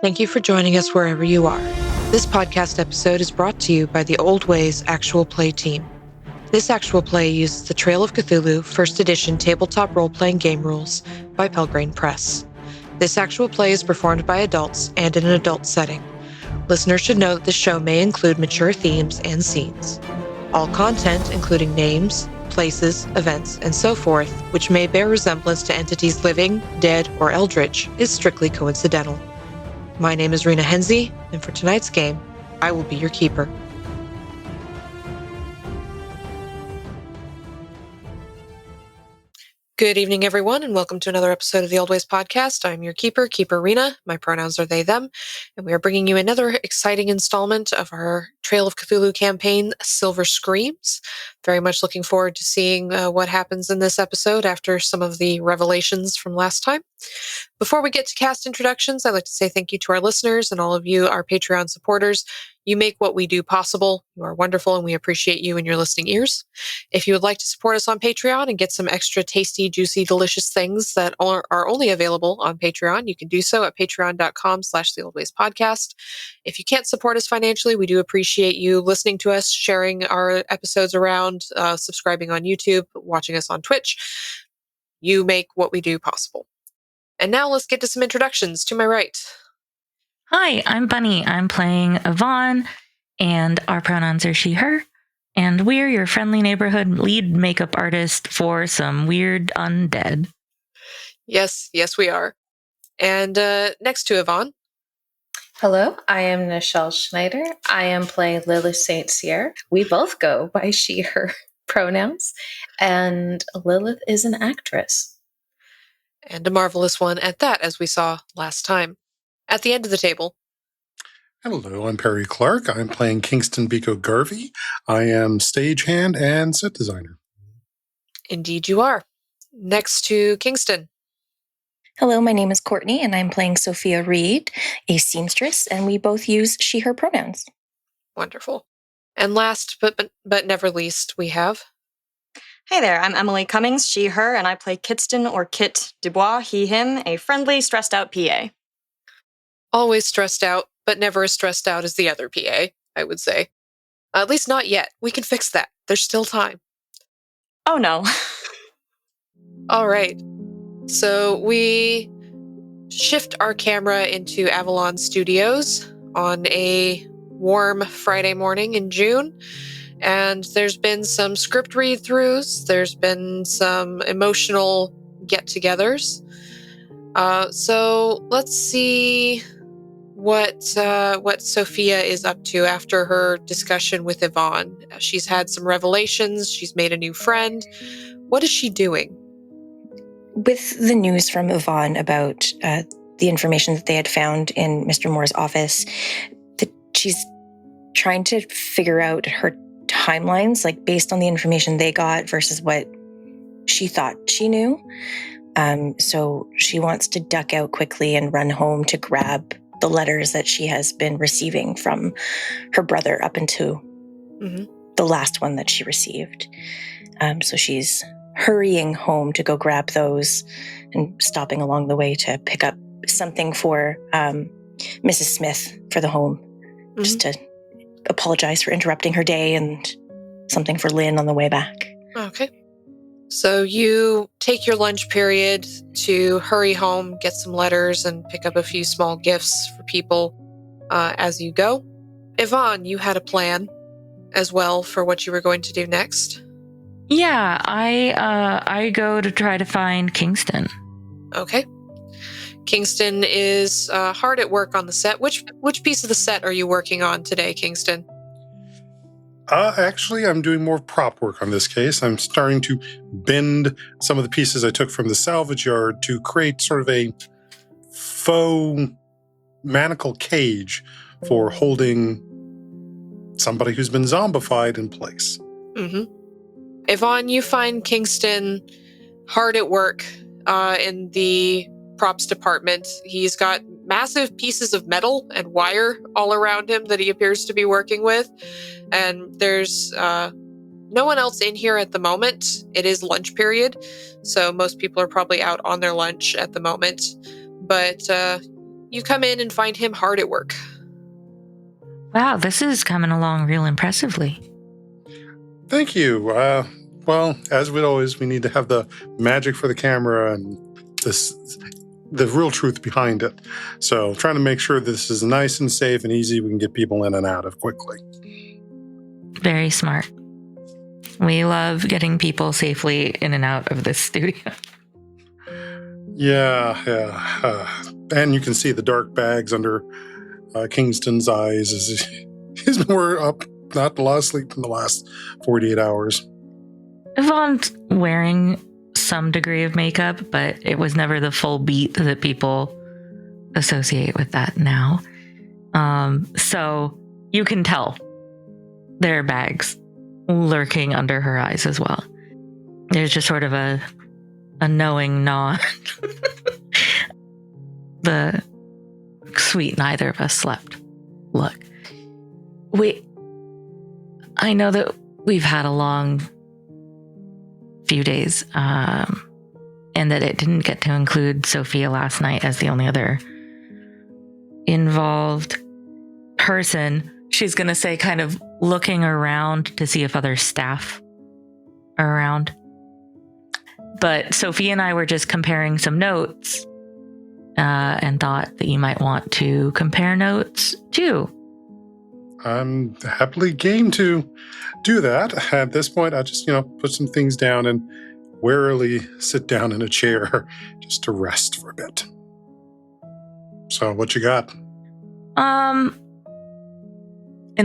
Thank you for joining us wherever you are. This podcast episode is brought to you by the Old Ways Actual Play team. This actual play uses the Trail of Cthulhu First Edition tabletop role-playing game rules by Pelgrane Press. This actual play is performed by adults and in an adult setting. Listeners should know that this show may include mature themes and scenes. All content, including names, places, events, and so forth, which may bear resemblance to entities living, dead, or eldritch, is strictly coincidental. My name is Rena Henze, and for tonight's game, I will be your keeper. Good evening, everyone, and welcome to another episode of the Old Ways Podcast. I'm your keeper, Keeper Rena. My pronouns are they, them, and we are bringing you another exciting installment of our Trail of Cthulhu campaign, Silver Screams. Very much looking forward to seeing what happens in this episode after some of the revelations from last time. Before we get to cast introductions, I'd like to say thank you to our listeners and all of you, our Patreon supporters. You make what we do possible. You are wonderful, and we appreciate you and your listening ears. If you would like to support us on Patreon and get some extra tasty, juicy, delicious things that are only available on Patreon, you can do so at patreon.com/theoldwayspodcast. If you can't support us financially, we do appreciate you listening to us, sharing our episodes around, subscribing on YouTube, watching us on Twitch. You make what we do possible. And now let's get to some introductions. To my right. Hi, I'm Bunny. I'm playing Yvonne, and our pronouns are she, her. And we're your friendly neighborhood lead makeup artist for some weird undead. Yes, we are. And next to Yvonne. Hello, I am Nichelle Schneider. I am playing Lilith St. Cyr. We both go by she, her pronouns. And Lilith is an actress. And a marvelous one at that, as we saw last time. At the end of the table. Hello, I'm Perry Clark. I'm playing Kingston Biko Garvey. I am stagehand and set designer. Indeed you are. Next to Kingston. Hello, my name is Courtney, and I'm playing Sophia Reed, a seamstress, and we both use she, her pronouns. Wonderful. And last but never least, we have... Hey there, I'm Emily Cummings, she, her, and I play Kidston or Kit Dubois, he, him, a friendly, stressed-out PA. Always stressed out, but never as stressed out as the other PA, I would say. At least not yet. We can fix that. There's still time. Oh, no. All right. So we shift our camera into Avalon Studios on a warm Friday morning in June. And there's been some script read-throughs. There's been some emotional get-togethers. So let's see what Sophia is up to after her discussion with Yvonne. She's had some revelations. She's made a new friend. What is she doing? With the news from Yvonne about the information that they had found in Mr. Moore's office, that she's trying to figure out her timelines, like based on the information they got versus what she thought she knew. So she wants to duck out quickly and run home to grab the letters that she has been receiving from her brother up until the last one that she received. So she's hurrying home to go grab those and stopping along the way to pick up something for Mrs. Smith for the home, just to apologize for interrupting her day, and something for Lynn on the way back. Okay. So you take your lunch period to hurry home, get some letters, and pick up a few small gifts for people as you go. Yvonne, you had a plan as well for what you were going to do next. Yeah, I go to try to find Kingston. Okay. Kingston is hard at work on the set. Which piece of the set are you working on today, Kingston? Actually, I'm doing more prop work on this case. I'm starting to bend some of the pieces I took from the salvage yard to create sort of a faux manacle cage for holding somebody who's been zombified in place. Yvonne, you find Kingston hard at work in the props department. He's got massive pieces of metal and wire all around him that he appears to be working with. And there's no one else in here at the moment. It is lunch period, so most people are probably out on their lunch at the moment. But you come in and find him hard at work. Wow, this is coming along real impressively. Thank you. Well, as with always, we need to have the magic for the camera and the real truth behind it. So trying to make sure this is nice and safe and easy, we can get people in and out of quickly. Very smart. We love getting people safely in and out of this studio. Yeah. And you can see the dark bags under Kingston's eyes as he's more up, not a lot of sleep in the last 48 hours. Yvonne's wearing some degree of makeup, but it was never the full beat that people associate with that now. So you can tell there are bags lurking under her eyes as well. There's just sort of a knowing nod. The sweet neither of us slept look. I know that we've had a long few days, and that it didn't get to include Sophia last night as the only other involved person. She's going to say, kind of looking around to see if other staff are around. But Sophia and I were just comparing some notes, and thought that you might want to compare notes too. I'm happily game to do that. At this point, I just, put some things down and warily sit down in a chair just to rest for a bit. So what you got? And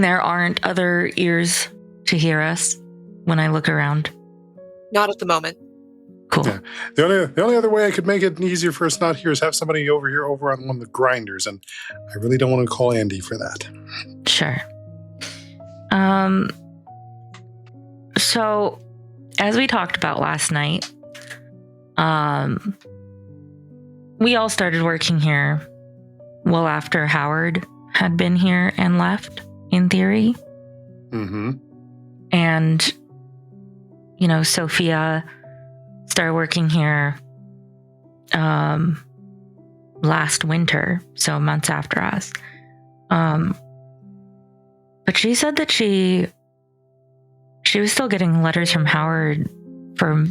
there aren't other ears to hear us when I look around. Not at the moment. Cool. Yeah. The only other way I could make it easier for us not here is have somebody over on one of the grinders, and I really don't want to call Andy for that. Sure. So as we talked about last night, we all started working here well after Howard had been here and left, in theory. Mm-hmm. And, Sophia started working here last winter, so months after us. But she said that she was still getting letters from Howard for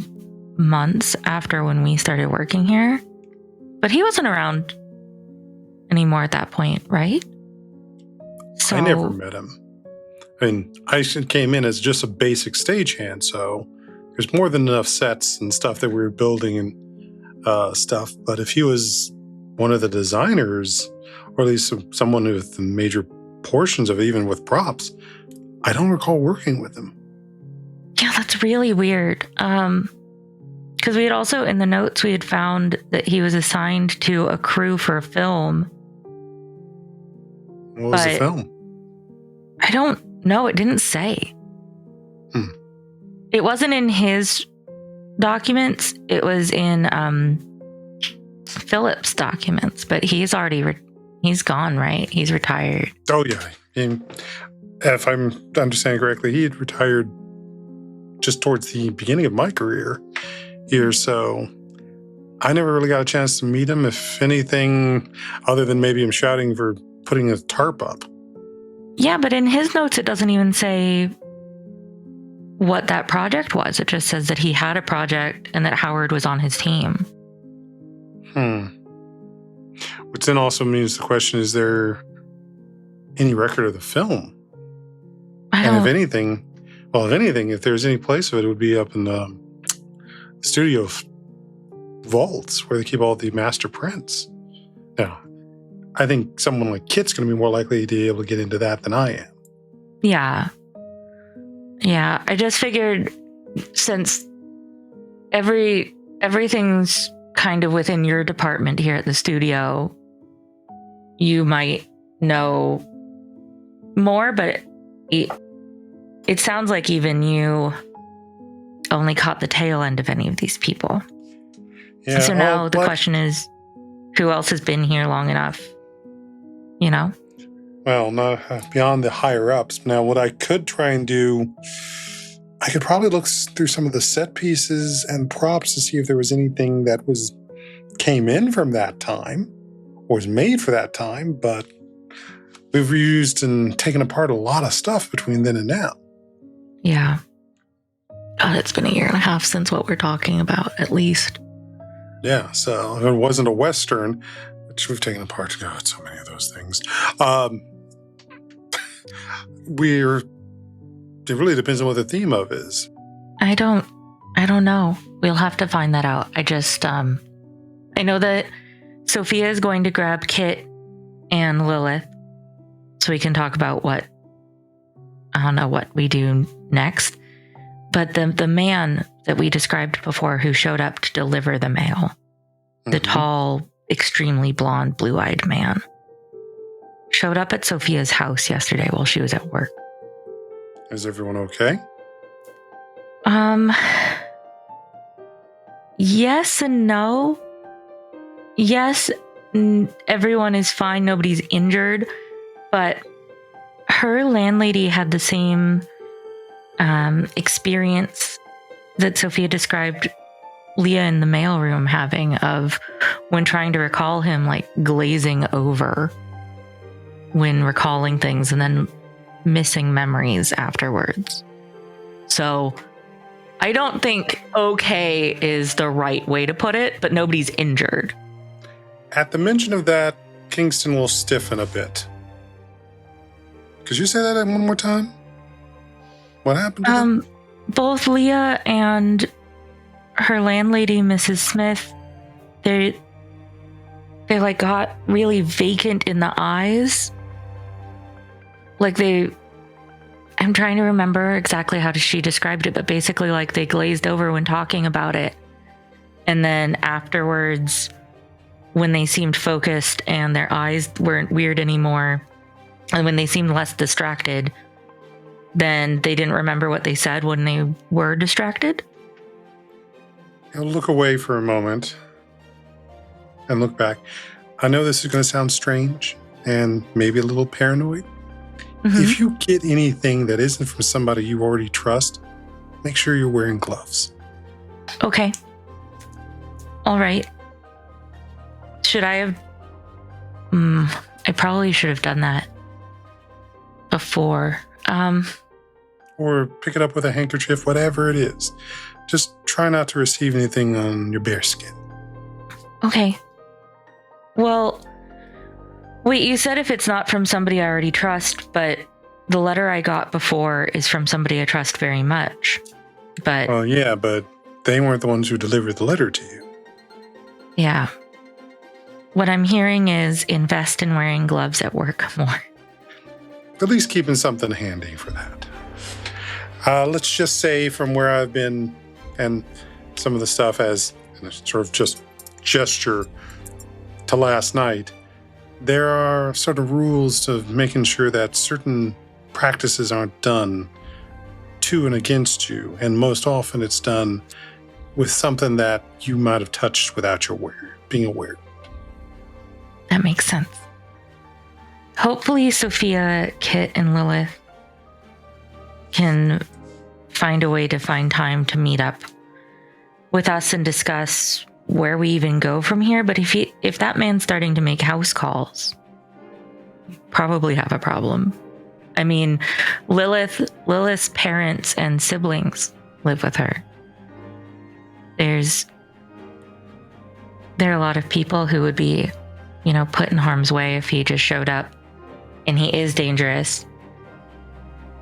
months after when we started working here. But he wasn't around anymore at that point, right? So, I never met him. I mean, I came in as just a basic stagehand, so there's more than enough sets and stuff that we were building and stuff. But if he was one of the designers, or at least someone with the major portions of it, even with props, I don't recall working with him. Yeah, that's really weird. Because we had also, in the notes, we had found that he was assigned to a crew for a film. What was the film? I don't know. It didn't say. It wasn't in his documents. It was in Philip's documents. But he's already he's gone, right? He's retired. Oh yeah. And if I'm understanding correctly, he had retired just towards the beginning of my career here. So I never really got a chance to meet him, if anything, other than maybe him shouting for putting a tarp up. Yeah, but in his notes, it doesn't even say what that project was. It just says that he had a project and that Howard was on his team. Which then also means the question, is there any record of the film? And if anything, if there's any place of it, it would be up in the studio vaults where they keep all the master prints. Now, I think someone like Kit's going to be more likely to be able to get into that than I am. Yeah. Yeah, I just figured since everything's kind of within your department here at the studio, you might know more, but it sounds like even you only caught the tail end of any of these people. Yeah, so now the question is, who else has been here long enough? Well, not beyond the higher ups. Now, what I could try and do, I could probably look through some of the set pieces and props to see if there was anything that came in from that time, was made for that time, but we've reused and taken apart a lot of stuff between then and now. Yeah. God, it's been 1.5 years since what we're talking about, at least. Yeah, so if it wasn't a Western, which we've taken apart, God, so many of those things. It really depends on what the theme of is. I don't know. We'll have to find that out. I know that Sophia is going to grab Kit and Lilith so we can talk about what we do next. But the man that we described before who showed up to deliver the mail, the tall, extremely blonde, blue-eyed man, showed up at Sophia's house yesterday while she was at work. Is everyone okay? Yes and no. Yes, everyone is fine. Nobody's injured. But her landlady had the same experience that Sophia described Leah in the mailroom having, of when trying to recall him, like glazing over when recalling things and then missing memories afterwards. So I don't think okay is the right way to put it, but nobody's injured. At the mention of that, Kingston will stiffen a bit. Could you say that one more time? What happened to them? Both Leah and her landlady, Mrs. Smith, they like got really vacant in the eyes. Like I'm trying to remember exactly how she described it, but basically like they glazed over when talking about it. And then afterwards, when they seemed focused and their eyes weren't weird anymore, and when they seemed less distracted, then they didn't remember what they said when they were distracted. You'll look away for a moment and look back. I know this is going to sound strange and maybe a little paranoid. Mm-hmm. If you get anything that isn't from somebody you already trust, make sure you're wearing gloves. Okay. All right. Should I have... I probably should have done that before. Or pick it up with a handkerchief, whatever it is. Just try not to receive anything on your bare skin. Okay. Well, wait, you said if it's not from somebody I already trust, but the letter I got before is from somebody I trust very much. But... Well, yeah, but they weren't the ones who delivered the letter to you. Yeah. What I'm hearing is invest in wearing gloves at work more. At least keeping something handy for that. Let's just say from where I've been and some of the stuff as a sort of just gesture to last night, there are sort of rules of making sure that certain practices aren't done to and against you. And most often it's done with something that you might have touched without your being aware. That makes sense. Hopefully Sophia, Kit, and Lilith can find a way to find time to meet up with us and discuss where we even go from here. But if that man's starting to make house calls, we probably have a problem. I mean, Lilith's parents and siblings live with her. There are a lot of people who would be, put in harm's way if he just showed up. And he is dangerous,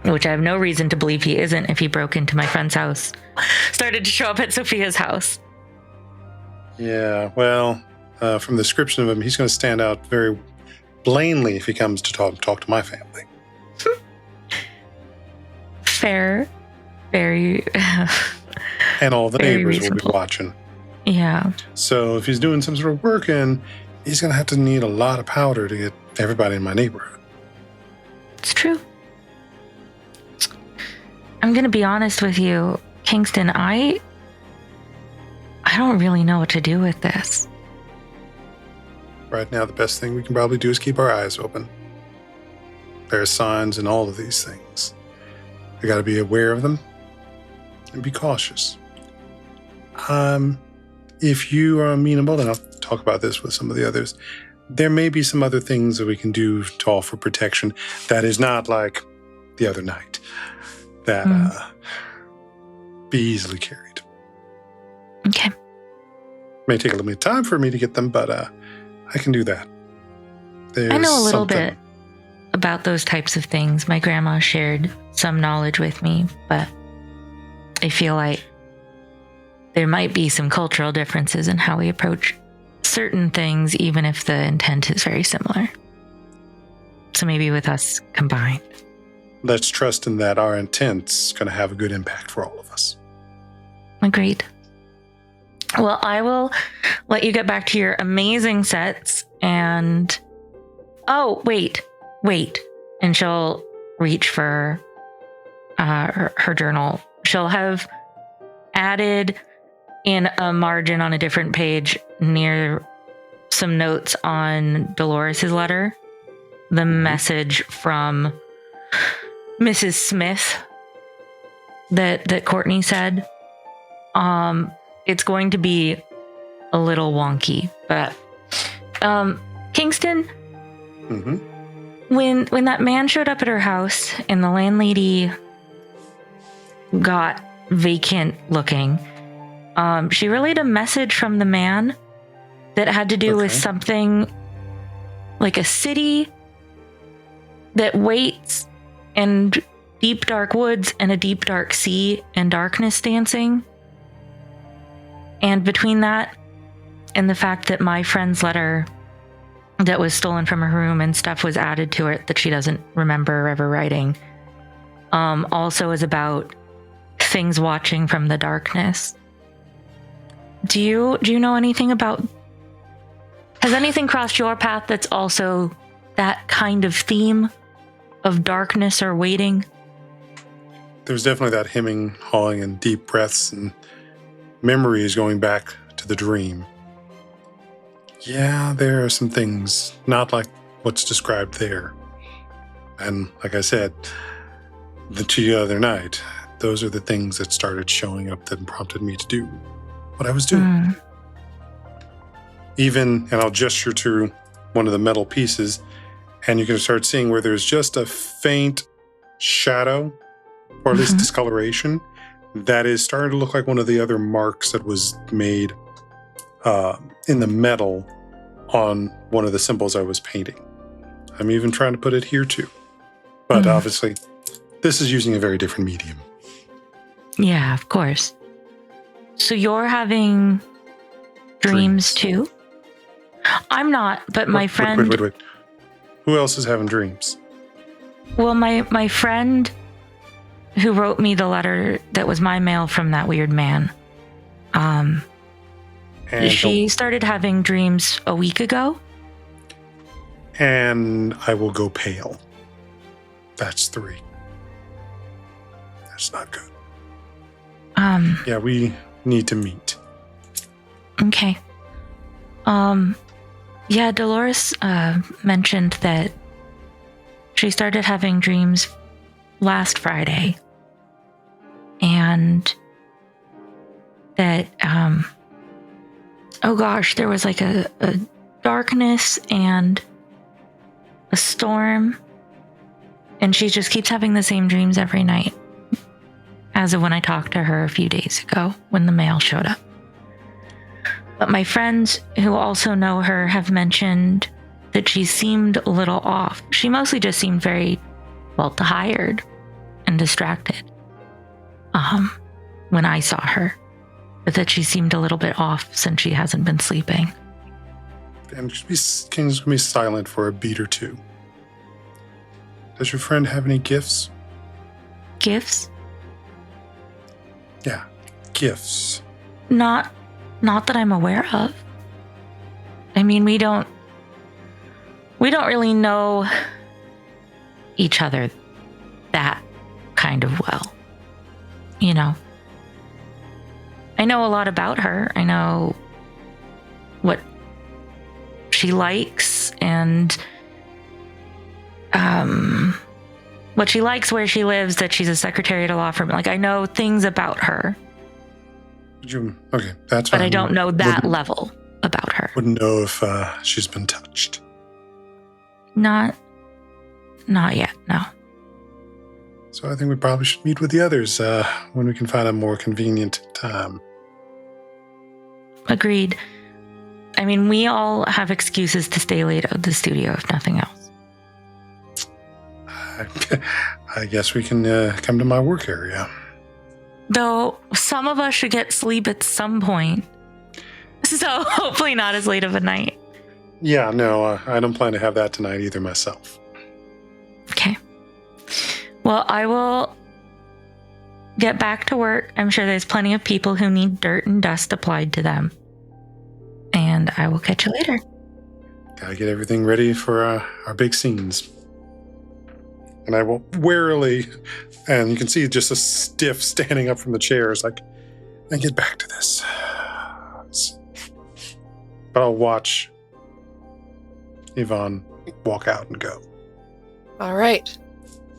which I have no reason to believe he isn't if he broke into my friend's house, started to show up at Sophia's house. Yeah, well, from the description of him, he's going to stand out very plainly if he comes to talk to my family. Fair. Very... and all the neighbors reasonable. will be watching. Yeah. So if he's doing some sort of work, and he's going to have to need a lot of powder to get everybody in my neighborhood. It's true. I'm going to be honest with you, Kingston. I don't really know what to do with this. Right now, the best thing we can probably do is keep our eyes open. There are signs in all of these things. We got to be aware of them and be cautious. If you are amenable, and I'll talk about this with some of the others, there may be some other things that we can do to offer protection that is not like the other night that be easily carried. Okay. May take a little bit of time for me to get them, but I can do that. I know a little something. bit about those types of things. My grandma shared some knowledge with me, but I feel like there might be some cultural differences in how we approach certain things, even if the intent is very similar. So maybe with us combined. Let's trust in that our intent's going to have a good impact for all of us. Agreed. Well, I will let you get back to your amazing sets and... Oh, wait. And she'll reach for her journal. She'll have added in a margin on a different page near some notes on Dolores' letter, the message from Mrs. Smith that Courtney said. It's going to be a little wonky, but Kingston, when that man showed up at her house and the landlady got vacant looking, she relayed a message from the man that had to do with something like a city that waits and deep dark woods and a deep dark sea and darkness dancing. And between that and the fact that my friend's letter that was stolen from her room and stuff was added to it that she doesn't remember ever writing, also is about things watching from the darkness. Do you know anything about... Has anything crossed your path that's also that kind of theme of darkness or waiting? There's definitely that hemming, hawing, and deep breaths and memories going back to the dream. Yeah, there are some things not like what's described there. And like I said, the other night, those are the things that started showing up that prompted me to do what I was doing. Even, and I'll gesture to one of the metal pieces, and you can start seeing where there's just a faint shadow, or at least discoloration, that is starting to look like one of the other marks that was made in the metal on one of the symbols I was painting. I'm even trying to put it here too. But obviously, this is using a very different medium. Yeah, of course. So you're having dreams too? I'm not, but my friend... Wait. Who else is having dreams? Well, my friend who wrote me the letter that was my mail from that weird man, she started having dreams a week ago. And I will go pale. That's 3. That's not good. Yeah, we need to meet. Okay. Yeah, Dolores mentioned that she started having dreams last Friday. And that, oh gosh, there was like a darkness and a storm. And she just keeps having the same dreams every night. As of when I talked to her a few days ago when the mail showed up. But my friends who also know her have mentioned that she seemed a little off. She mostly just seemed very, tired and distracted when I saw her. But that she seemed a little bit off since she hasn't been sleeping. And King's going to be silent for a beat or two. Does your friend have any gifts? Gifts? Yeah, gifts. Not that I'm aware of. I mean, we don't really know each other that kind of well. You know. I know a lot about her. I know what she likes and what she likes, where she lives, that she's a secretary at a law firm. Like, I know things about her. Okay, that's fine. But I don't know that level about her. Wouldn't know if she's been touched. Not yet, no. So I think we probably should meet with the others when we can find a more convenient time. Agreed. I mean, we all have excuses to stay late at the studio, if nothing else. I guess we can come to my work area. Though some of us should get sleep at some point. So hopefully not as late of a night. Yeah, no, I don't plan to have that tonight either myself. Okay. Well, I will get back to work. I'm sure there's plenty of people who need dirt and dust applied to them. And I will catch you later. Gotta get everything ready for our big scenes. And I will warily, and you can see just a stiff standing up from the chairs, like, I get back to this. But I'll watch Yvonne walk out and go. All right.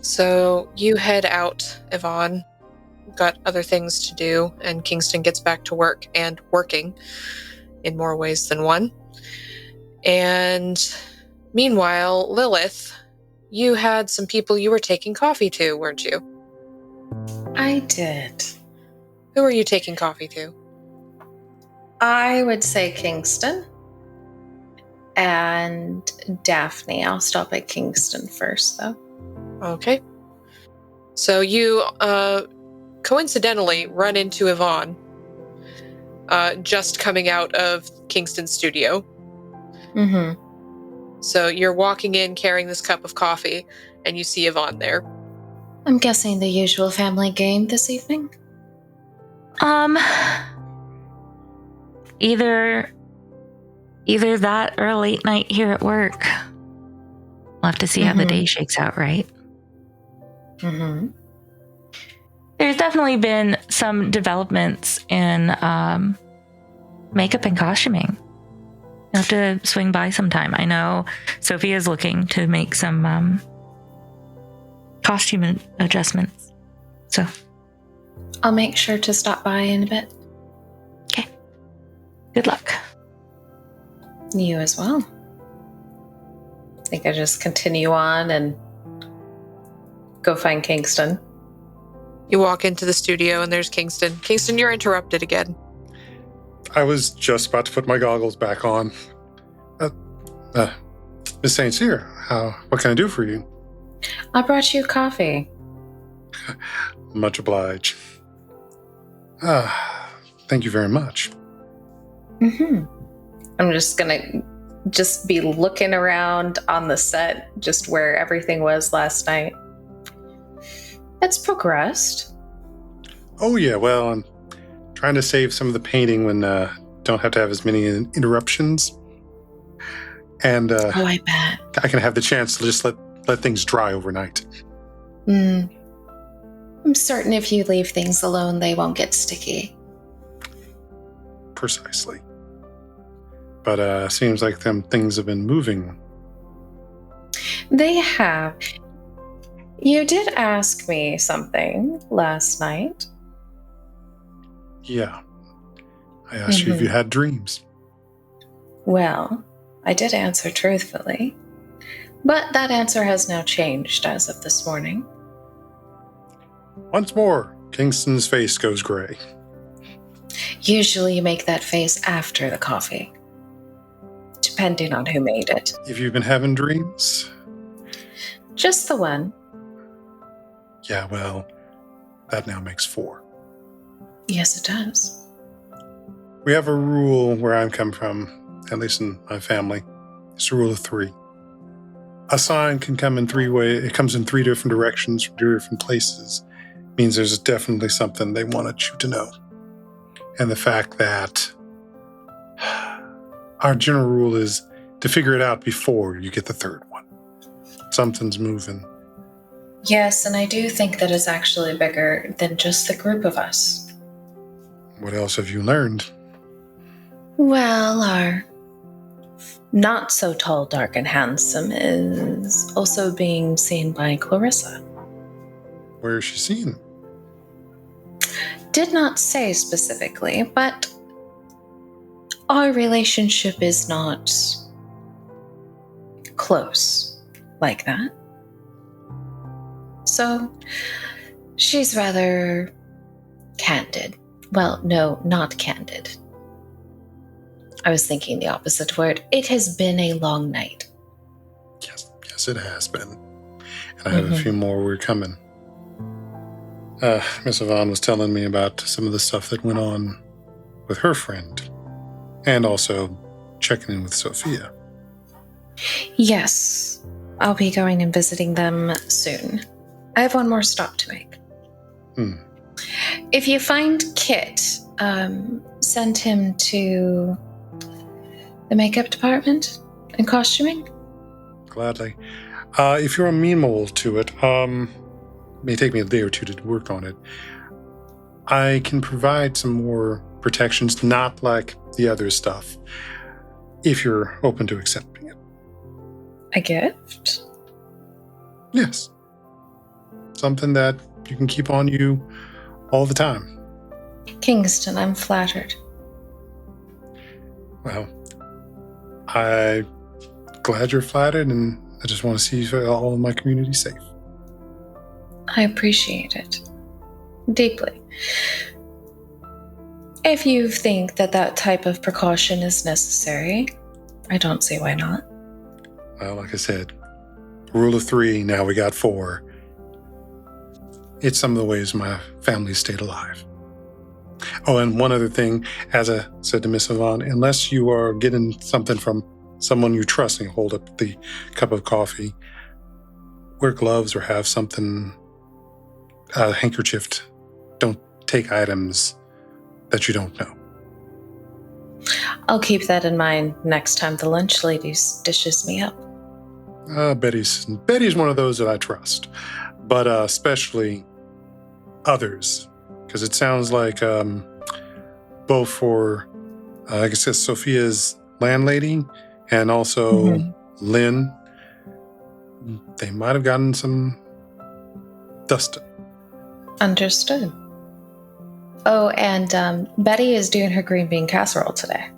So you head out, Yvonne. Got other things to do, and Kingston gets back to work and working in more ways than one. And meanwhile, Lilith, you had some people you were taking coffee to, weren't you? I did. Who are you taking coffee to? I would say Kingston and Daphne. I'll stop at Kingston first, though. Okay. So you coincidentally run into Yvonne just coming out of Kingston's studio. Mm-hmm. So you're walking in carrying this cup of coffee, and you see Yvonne there. I'm guessing the usual family game this evening? Either that or a late night here at work. We'll have to see how the day shakes out, right? Mm-hmm. There's definitely been some developments in makeup and costuming. You'll have to swing by sometime. I know Sophie is looking to make some costume adjustments. So I'll make sure to stop by in a bit. Okay. Good luck. You as well. I think I just continue on and go find Kingston. You walk into the studio, and there's Kingston. Kingston, you're interrupted again. I was just about to put my goggles back on. Miss St. Cyr, what can I do for you? I brought you coffee. Much obliged. Thank you very much. Mm-hmm. I'm just gonna be looking around on the set, just where everything was last night. It's progressed. Oh, yeah, well, I'm trying to save some of the painting when don't have to have as many interruptions. And I bet. I can have the chance to just let things dry overnight. I'm certain if you leave things alone, they won't get sticky. Precisely. But seems like them things have been moving. They have. You did ask me something last night. Yeah. I asked you if you had dreams. Well, I did answer truthfully. But that answer has now changed as of this morning. Once more, Kingston's face goes gray. Usually you make that face after the coffee, depending on who made it. If you've been having dreams? Just the one. Yeah, well, that now makes 4. Yes, it does. We have a rule where I'm come from, at least in my family. It's a rule of 3. A sign can come in 3 ways. It comes in 3 different directions from 3 different places. It means there's definitely something they wanted you to know. And the fact that our general rule is to figure it out before you get the 3rd one. Something's moving. Yes, and I do think that it's actually bigger than just the group of us. What else have you learned? Well, our not so tall, dark, and handsome is also being seen by Clarissa. Where is she seen? Did not say specifically, but our relationship is not close like that. So, she's rather candid. Well, no, not candid. I was thinking the opposite word. It has been a long night. Yes, it has been. And I have a few more we're coming. Miss Yvonne was telling me about some of the stuff that went on with her friend, and also checking in with Sophia. Yes, I'll be going and visiting them soon. I have one more stop to make. If you find Kit, send him to the makeup department and costuming. Gladly. If you're amenable to it, may take me a day or two to work on it. I can provide some more protections, not like the other stuff, if you're open to accepting it. A gift? Yes. Something that you can keep on you all the time. Kingston, I'm flattered. Well, I'm glad you're flattered, and I just want to see all of my community safe. I appreciate it deeply. If you think that type of precaution is necessary, I don't see why not. Well, like I said, rule of 3, now we got 4. It's some of the ways my family stayed alive. Oh, and one other thing, as I said to Miss Yvonne, unless you are getting something from someone you trust and hold up the cup of coffee, wear gloves or have something, a handkerchief. Don't take items that you don't know. I'll keep that in mind next time the lunch lady dishes me up. Betty's one of those that I trust, but especially others, because it sounds like both for, I guess, Sophia's landlady and also Lynn, they might have gotten some dusted. Understood. Oh, and Betty is doing her green bean casserole today.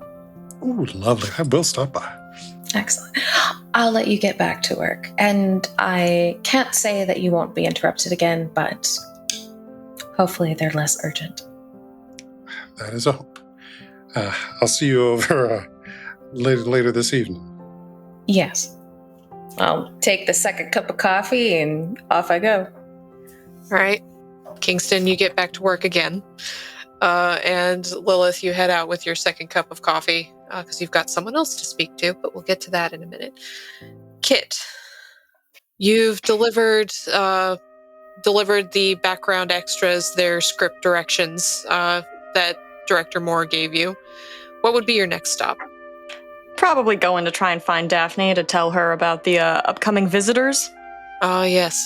Ooh, lovely. I will stop by. Excellent. I'll let you get back to work. And I can't say that you won't be interrupted again, but hopefully they're less urgent. That is a hope. I'll see you over later this evening. Yes. I'll take the second cup of coffee and off I go. All right. Kingston, you get back to work again. And Lilith, you head out with your second cup of coffee because you've got someone else to speak to, but we'll get to that in a minute. Kit, you've delivered the background extras, their script directions that Director Moore gave you. What would be your next stop? Probably going to try and find Daphne to tell her about the upcoming visitors. Yes.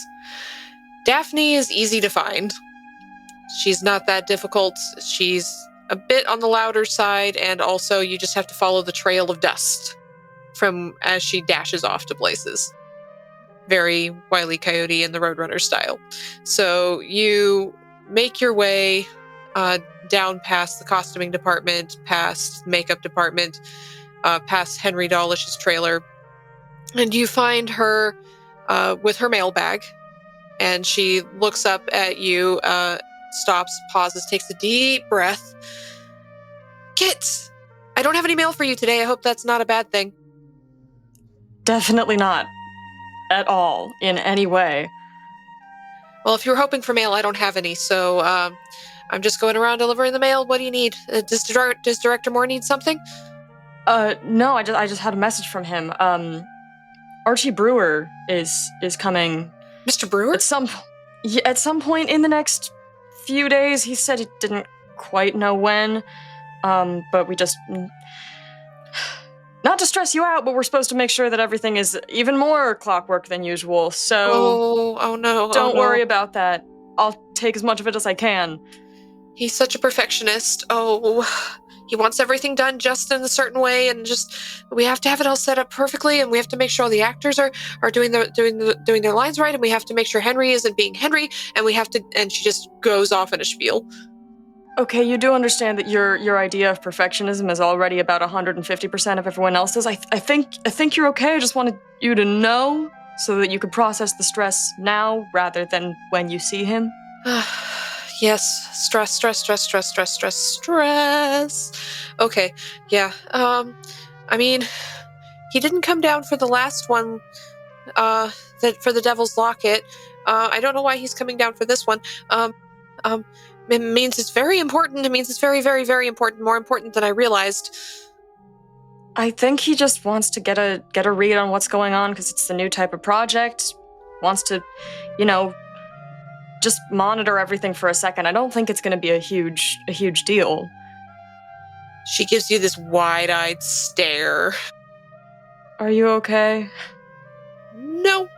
Daphne is easy to find. She's not that difficult. She's a bit on the louder side, and also you just have to follow the trail of dust from as she dashes off to places. Very Wile E. Coyote in the Roadrunner style. So you make your way down past the costuming department, past makeup department, past Henry Dawlish's trailer, and you find her with her mail bag, and she looks up at you, stops, pauses, takes a deep breath. Kit, I don't have any mail for you today. I hope that's not a bad thing. Definitely not. At all, in any way. Well, if you were hoping for mail, I don't have any, so I'm just going around delivering the mail. What do you need? Does Director Moore need something? No, I just had a message from him. Archie Brewer is coming. Mr. Brewer? At some point in the next few days. He said he didn't quite know when, but we just... Not to stress you out, but we're supposed to make sure that everything is even more clockwork than usual, so... Oh no. Don't worry about that. I'll take as much of it as I can. He's such a perfectionist. Oh, he wants everything done just in a certain way, and we have to have it all set up perfectly, and we have to make sure all the actors are doing their lines right, and we have to make sure Henry isn't being Henry, and we have to... And she just goes off in a spiel. Okay, you do understand that your idea of perfectionism is already about 150% of everyone else's. I think you're okay. I just wanted you to know so that you could process the stress now rather than when you see him. Yes, stress. Okay, yeah. I mean, he didn't come down for the last one, for the Devil's Locket. I don't know why he's coming down for this one. It means it's very important. It means it's very, very, very important. More important than I realized. I think he just wants to get a read on what's going on because it's the new type of project. Wants to, just monitor everything for a second. I don't think it's going to be a huge deal. She gives you this wide-eyed stare. Are you okay? No.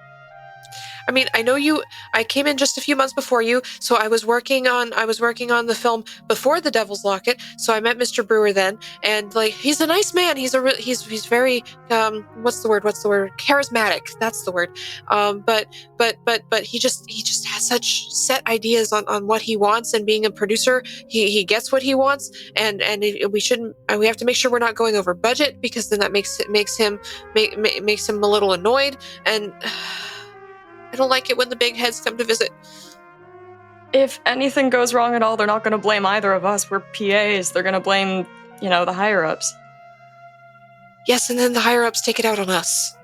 I mean, I came in just a few months before you, so I was working on the film before The Devil's Locket, so I met Mr. Brewer then, and he's a nice man. He's very what's the word? Charismatic. That's the word. But he just has such set ideas on what he wants, and being a producer, he gets what he wants, and we have to make sure we're not going over budget, because then that makes him a little annoyed, and I don't like it when the big heads come to visit. If anything goes wrong at all, they're not going to blame either of us. We're PAs. They're going to blame, the higher-ups. Yes, and then the higher-ups take it out on us.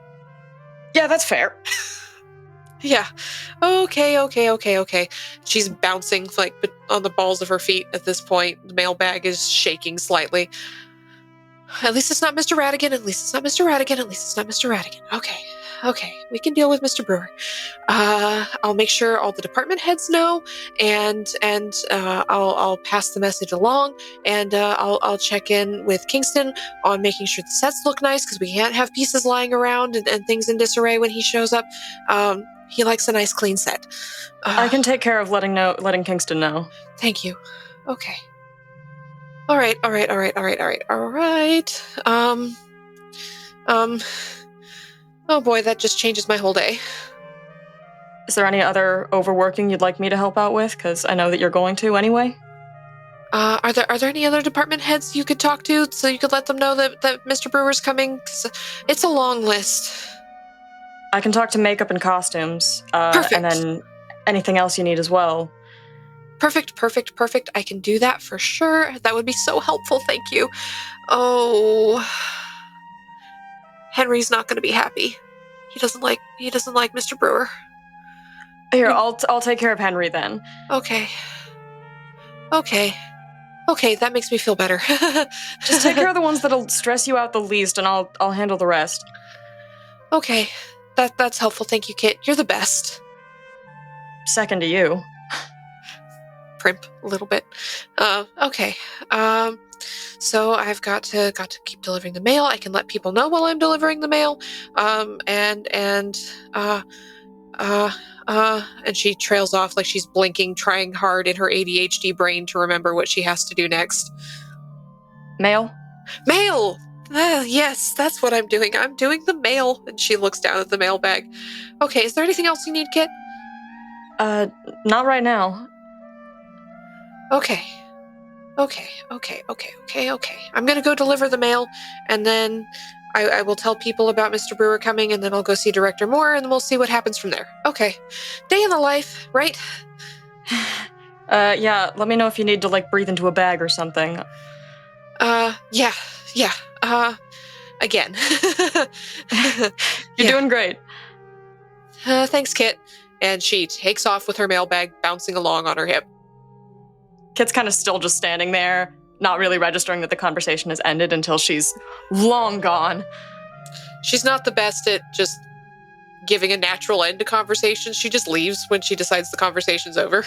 Yeah, that's fair. Yeah. Okay. She's bouncing, on the balls of her feet at this point. The mailbag is shaking slightly. At least it's not Mr. Radigan. Okay. We can deal with Mr. Brewer. I'll make sure all the department heads know, and I'll pass the message along, and I'll check in with Kingston on making sure the sets look nice, because we can't have pieces lying around and things in disarray when he shows up. He likes a nice clean set. I can take care of letting Kingston know. Thank you. Okay. All right. Oh boy, that just changes my whole day. Is there any other overworking you'd like me to help out with? Because I know that you're going to anyway. Are there any other department heads you could talk to, so you could let them know that Mr. Brewer's coming? 'Cause it's a long list. I can talk to makeup and costumes. Perfect. And then anything else you need as well. Perfect. I can do that for sure. That would be so helpful. Thank you. Oh, Henry's not going to be happy. He doesn't like Mr. Brewer. Here, I'll take care of Henry then. Okay, that makes me feel better. Just take care of the ones that'll stress you out the least, and I'll handle the rest. Okay, that's helpful. Thank you, Kit. You're the best. Second to you. Primp a little bit. Okay. So I've got to keep delivering the mail. I can let people know while I'm delivering the mail. And she trails off like she's blinking, trying hard in her ADHD brain to remember what she has to do next. Mail? Mail! Yes, that's what I'm doing. I'm doing the mail. And she looks down at the mailbag. Okay, is there anything else you need, Kit? Not right now. Okay. I'm gonna go deliver the mail, and then I will tell people about Mr. Brewer coming, and then I'll go see Director Moore, and then we'll see what happens from there. Okay. Day in the life, right? Yeah, let me know if you need to, breathe into a bag or something. Yeah. Again. You're doing great. Thanks, Kit. And she takes off with her mailbag bouncing along on her hip. Kit's kind of still just standing there, not really registering that the conversation has ended until she's long gone. She's not the best at just giving a natural end to conversations. She just leaves when she decides the conversation's over.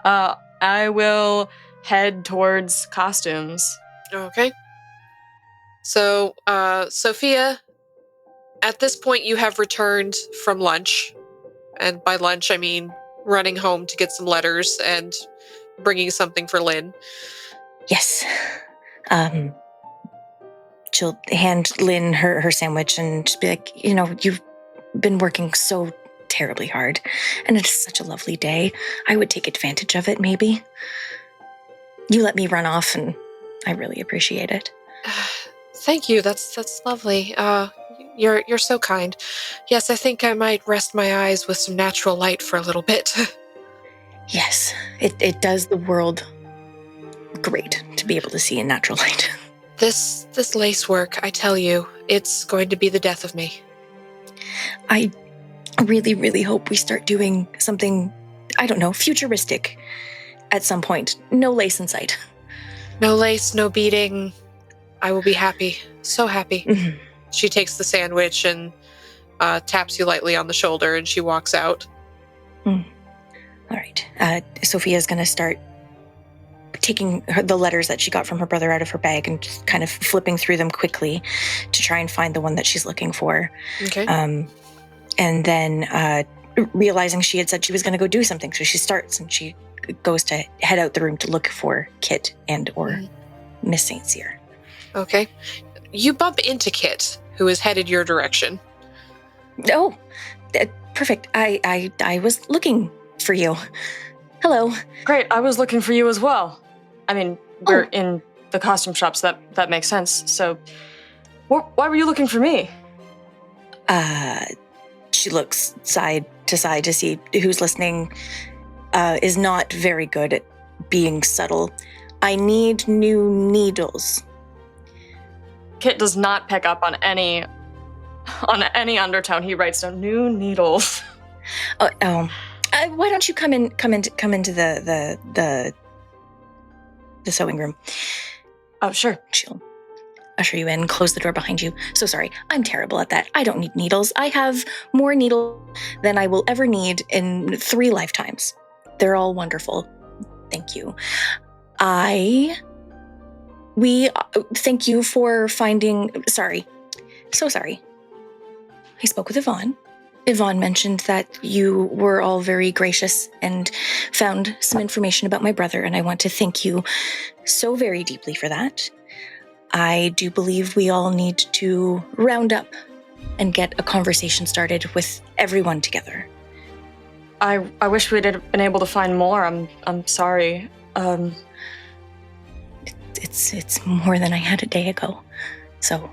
I will head towards costumes. Okay. So, Sophia, at this point you have returned from lunch. And by lunch, I mean running home to get some letters and bringing something for Lynn. Yes. She'll hand Lynn her sandwich and just be like, you've been working so terribly hard. And it's such a lovely day. I would take advantage of it, maybe. You let me run off, and I really appreciate it. Thank you. That's lovely. You're so kind. Yes, I think I might rest my eyes with some natural light for a little bit. Yes, it does the world great to be able to see in natural light. This lace work, I tell you, it's going to be the death of me. I really, really hope we start doing something, I don't know, futuristic at some point. No lace in sight. No lace, no beading. I will be happy. So happy. Mhm. She takes the sandwich and taps you lightly on the shoulder, and she walks out. All right. Sophia's going to start taking the letters that she got from her brother out of her bag and just kind of flipping through them quickly to try and find the one that she's looking for. Okay. And then realizing she had said she was going to go do something, so she starts and she goes to head out the room to look for Kit and or Miss St. Cyr. Okay. You bump into Kit, who is headed your direction. Oh, perfect. I was looking for you. Hello. Great, I was looking for you as well. I mean, we're in the costume shops, that makes sense. So, why were you looking for me? She looks side to side to see who's listening. Is not very good at being subtle. I need new needles. Kit does not pick up on any undertone. He writes down new needles. Why don't you come into the sewing room? Oh, sure. She'll usher you in, close the door behind you. So sorry, I'm terrible at that. I don't need needles. I have more needles than I will ever need in 3 lifetimes. They're all wonderful. Thank you. We thank you for finding, so sorry. I spoke with Yvonne. Yvonne mentioned that you were all very gracious and found some information about my brother, and I want to thank you so very deeply for that. I do believe we all need to round up and get a conversation started with everyone together. I wish we'd been able to find more. I'm sorry. It's more than I had a day ago, so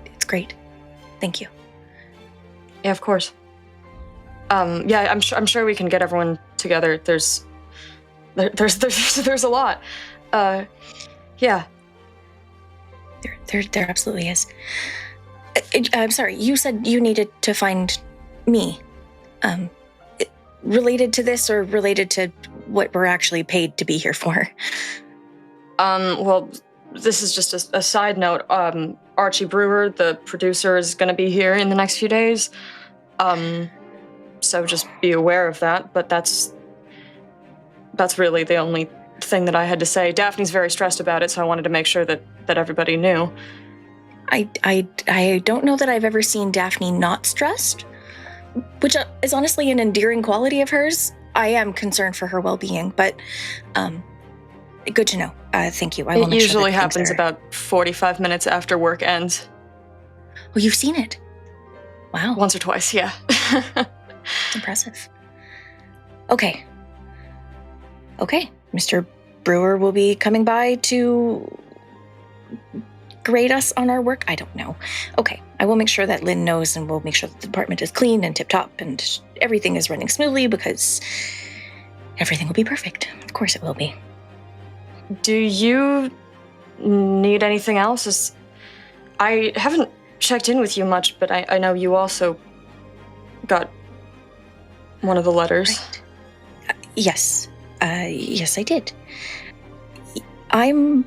it's great. Thank you. Yeah, of course. Yeah, I'm sure we can get everyone together. There's a lot. Yeah. There absolutely is. I'm sorry, you said you needed to find me. Related to this or related to what we're actually paid to be here for? Well, this is just a side note. Archie Brewer, the producer, is going to be here in the next few days. So just be aware of that. But that's really the only thing that I had to say. Daphne's very stressed about it, so I wanted to make sure that everybody knew. I don't know that I've ever seen Daphne not stressed, which is honestly an endearing quality of hers. I am concerned for her well-being, but good to know. Thank you. I will It make sure usually that things happens are... about 45 minutes after work ends. Oh, you've seen it? Wow. Once or twice, yeah. That's impressive. Okay. Mr. Brewer will be coming by to grade us on our work. I don't know. Okay. I will make sure that Lynn knows, and we'll make sure that the department is clean and tip-top and everything is running smoothly, because everything will be perfect. Of course it will be. Do you need anything else? I haven't checked in with you much, but I know you also got one of the letters. Right. Yes. Yes, I did. I'm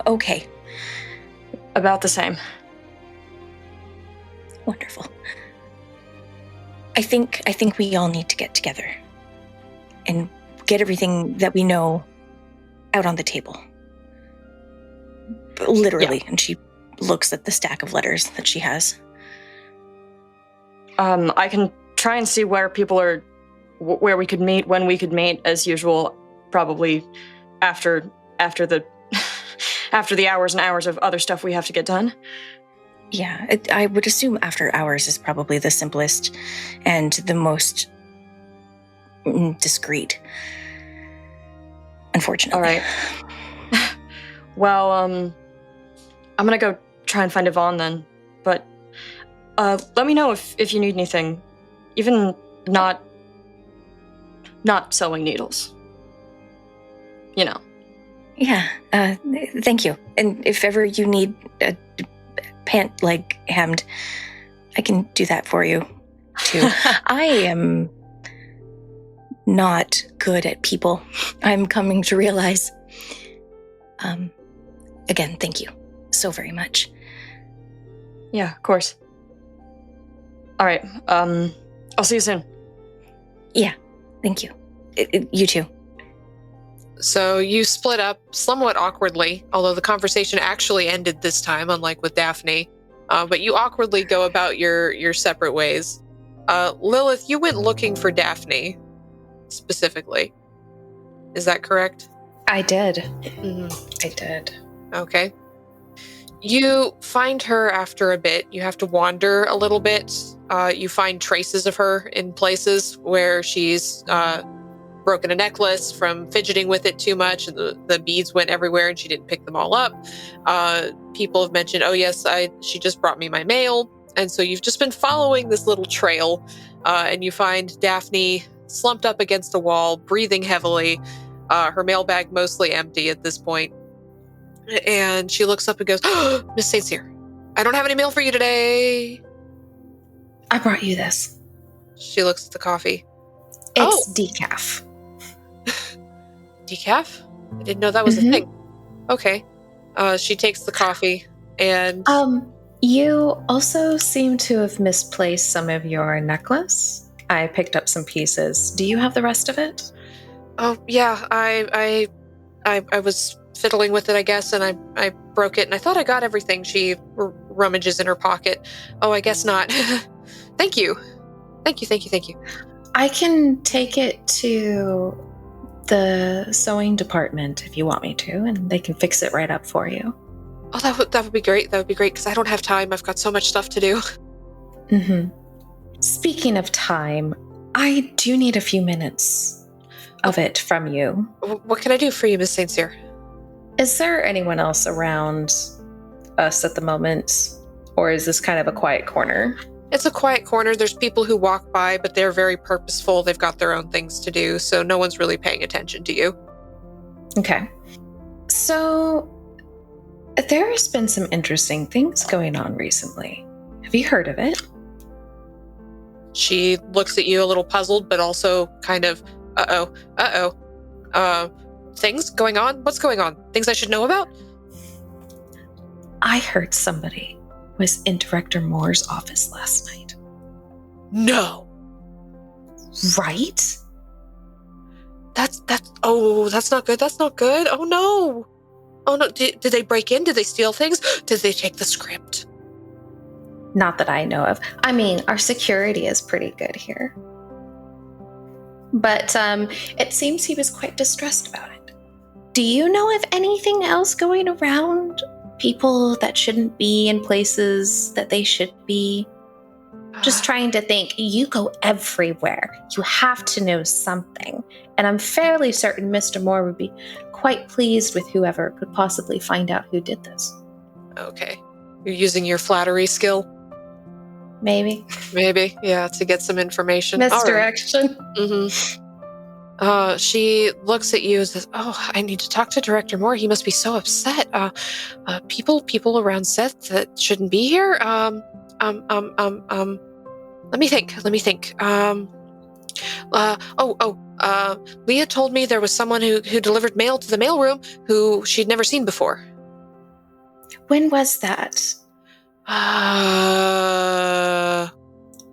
okay. About the same. Wonderful. I think we all need to get together and get everything that we know out on the table. Literally. Yeah. And she looks at the stack of letters that she has. I can try and see where people are, where we could meet, when we could meet, as usual, probably after the after the hours and hours of other stuff we have to get done. Yeah, I would assume after hours is probably the simplest and the most discreet. Unfortunately. All right. Well, I'm gonna go try and find Yvonne then. But let me know if you need anything, even not sewing needles. You know. Yeah, thank you. And if ever you need a pant leg hemmed, I can do that for you, too. I am not good at people, I'm coming to realize. Again, thank you so very much. Yeah, of course. All right, I'll see you soon. Yeah, thank you. You too. So you split up somewhat awkwardly, although the conversation actually ended this time, unlike with Daphne. But you awkwardly go about your separate ways. Lilith, you went looking for Daphne, specifically. Is that correct? I did. Mm-hmm. I did. Okay. You find her after a bit. You have to wander a little bit. You find traces of her in places where she's broken a necklace from fidgeting with it too much, and the beads went everywhere and she didn't pick them all up. People have mentioned, oh yes, she just brought me my mail. And so you've just been following this little trail, and you find Daphne slumped up against a wall, breathing heavily, her mailbag mostly empty at this point. And she looks up and goes, oh, Miss St. Cyr, I don't have any mail for you today. I brought you this. She looks at the coffee. It's decaf. Decaf? I didn't know that was a thing. Okay. She takes the coffee and... You also seem to have misplaced some of your necklace. I picked up some pieces. Do you have the rest of it? Oh, yeah. I was fiddling with it, I guess, and I broke it, and I thought I got everything. She rummages in her pocket. Oh, I guess not. Thank you. Thank you. I can take it to the sewing department if you want me to, and they can fix it right up for you. Oh, that would be great. That would be great, because I don't have time. I've got so much stuff to do. Speaking of time, I do need a few minutes of it from you. What can I do for you, Miss St. Cyr? Is there anyone else around us at the moment, or is this kind of a quiet corner? It's a quiet corner. There's people who walk by, but they're very purposeful. They've got their own things to do, so no one's really paying attention to you. Okay. So, there has been some interesting things going on recently. Have you heard of it? She looks at you a little puzzled, but also kind of, things going on? What's going on? Things I should know about? I heard somebody was in Director Moore's office last night. No. Right? That's not good. That's not good. Oh no. Oh no. Did they break in? Did they steal things? Did they take the script? Not that I know of. I mean, our security is pretty good here. But it seems he was quite distressed about it. Do you know of anything else going around? People that shouldn't be in places that they should be? Just trying to think. You go everywhere. You have to know something. And I'm fairly certain Mr. Moore would be quite pleased with whoever could possibly find out who did this. Okay. You're using your flattery skill? Maybe, yeah, to get some information. Misdirection. Right. She looks at you and says, "Oh, I need to talk to Director Moore. He must be so upset. People around Seth that shouldn't be here. Let me think. Leah told me there was someone who delivered mail to the mailroom who she'd never seen before. When was that?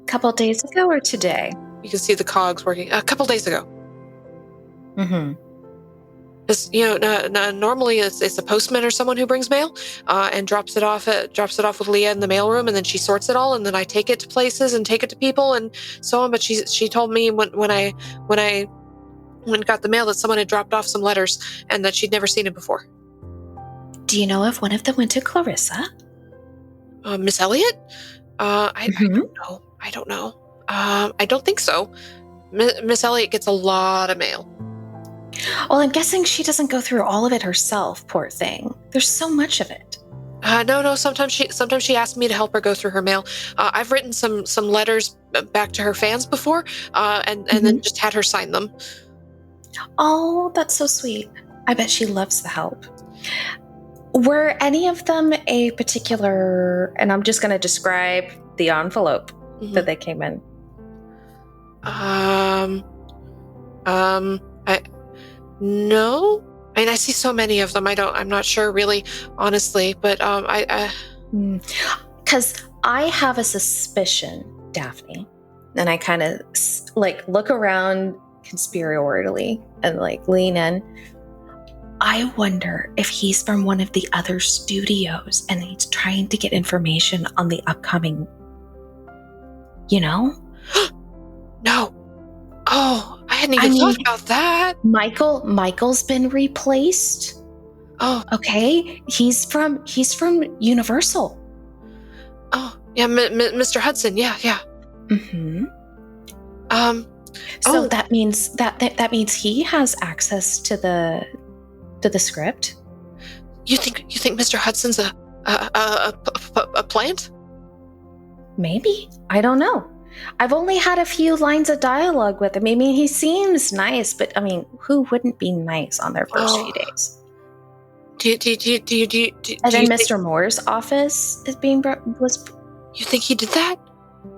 Couple days ago or today? You can see the cogs working. A couple days ago. Because normally it's a postman or someone who brings mail and drops it off with Leah in the mailroom, and then she sorts it all, and then I take it to places and take it to people and so on. But she told me when I got the mail that someone had dropped off some letters and that she'd never seen it before. Do you know if one of them went to Clarissa? Miss Elliot? I Mhm. don't know. I don't know. I don't think so. Miss Elliot gets a lot of mail. Well, I'm guessing she doesn't go through all of it herself, poor thing. There's so much of it. No. Sometimes she asks me to help her go through her mail. I've written some letters back to her fans before, and then just had her sign them. Oh, that's so sweet. I bet she loves the help. Were any of them a particular, and I'm just going to describe the envelope that they came in. No. I mean, I see so many of them. I'm not sure really, honestly, but Because I have a suspicion, Daphne, and I kind of like look around conspiratorially and like lean in. I wonder if he's from one of the other studios and he's trying to get information on the upcoming, No. Oh, I hadn't even thought about that. Michael's been replaced. Oh, okay. He's from Universal. Oh, yeah, Mr. Hudson. Yeah. Mm-hmm. So that means that means he has access to the script. You think Mr. Hudson's a plant? Maybe. I don't know. I've only had a few lines of dialogue with him. I mean, he seems nice, but I mean, who wouldn't be nice on their first few days? And then Mr. Moore's office is being was. You think he did that?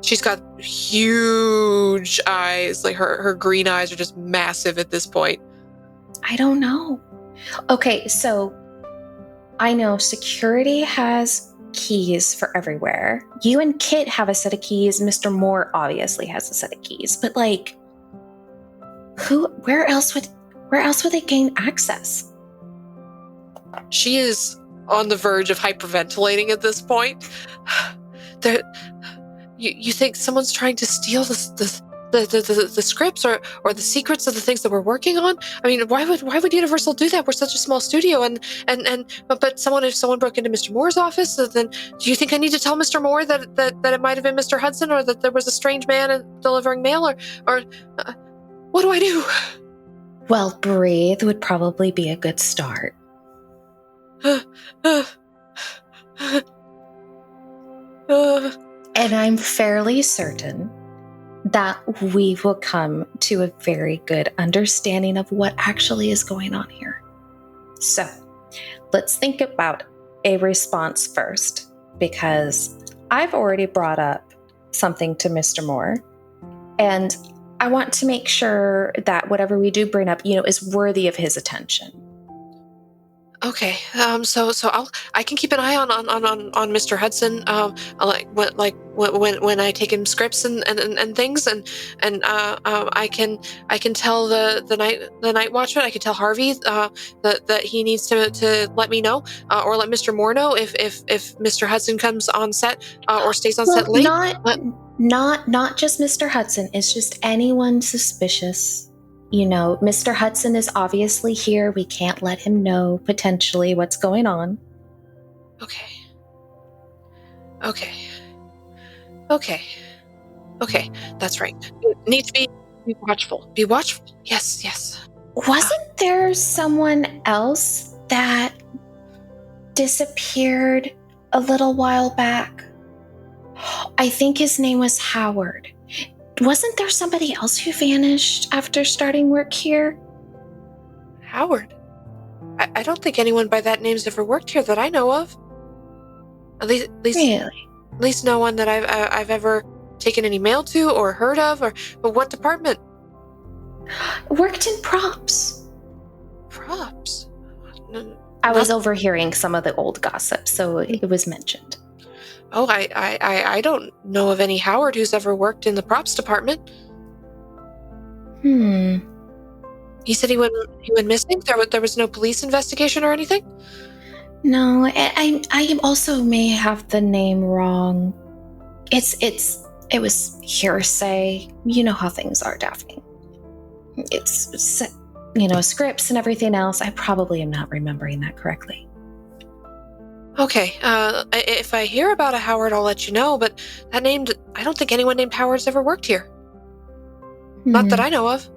She's got huge eyes. Like her green eyes are just massive at this point. I don't know. Okay, so I know security has keys for everywhere. You and Kit have a set of keys. Mr. Moore obviously has a set of keys. But like, where else would they gain access? She is on the verge of hyperventilating at this point. You think someone's trying to steal the scripts or the secrets of the things that we're working on? I mean, why would Universal do that? We're such a small studio, but if someone broke into Mr. Moore's office, then do you think I need to tell Mr. Moore that it might have been Mr. Hudson, or that there was a strange man delivering mail, or what do I do? Well, breathe would probably be a good start. And I'm fairly certain that we will come to a very good understanding of what actually is going on here. So let's think about a response first, because I've already brought up something to Mr. Moore, and I want to make sure that whatever we do bring up, is worthy of his attention. Okay. So I can keep an eye on Mr. Hudson. When I take him scripts and things, and I can tell the night watchman. I can tell Harvey that he needs to let me know, or let Mr. Moore know if Mr. Hudson comes on set or stays on set late. Not just Mr. Hudson. It's just anyone suspicious. Mr. Hudson is obviously here. We can't let him know potentially what's going on. Okay. That's right. You need to be watchful. Be watchful. Yes. Wasn't there someone else that disappeared a little while back? I think his name was Howard. Wasn't there somebody else who vanished after starting work here? Howard? I don't think anyone by that name's ever worked here that I know of. At least Really? At least no one that I've ever taken any mail to or heard of. But what department? Worked in props. Props? I was overhearing some of the old gossip, so it was mentioned. Oh, I don't know of any Howard who's ever worked in the props department. He said he went missing? There was no police investigation or anything? No, I also may have the name wrong. It was hearsay. You know how things are, Daphne. It's scripts and everything else. I probably am not remembering that correctly. Okay, if I hear about a Howard, I'll let you know, but I don't think anyone named Howard's ever worked here. Not that I know of.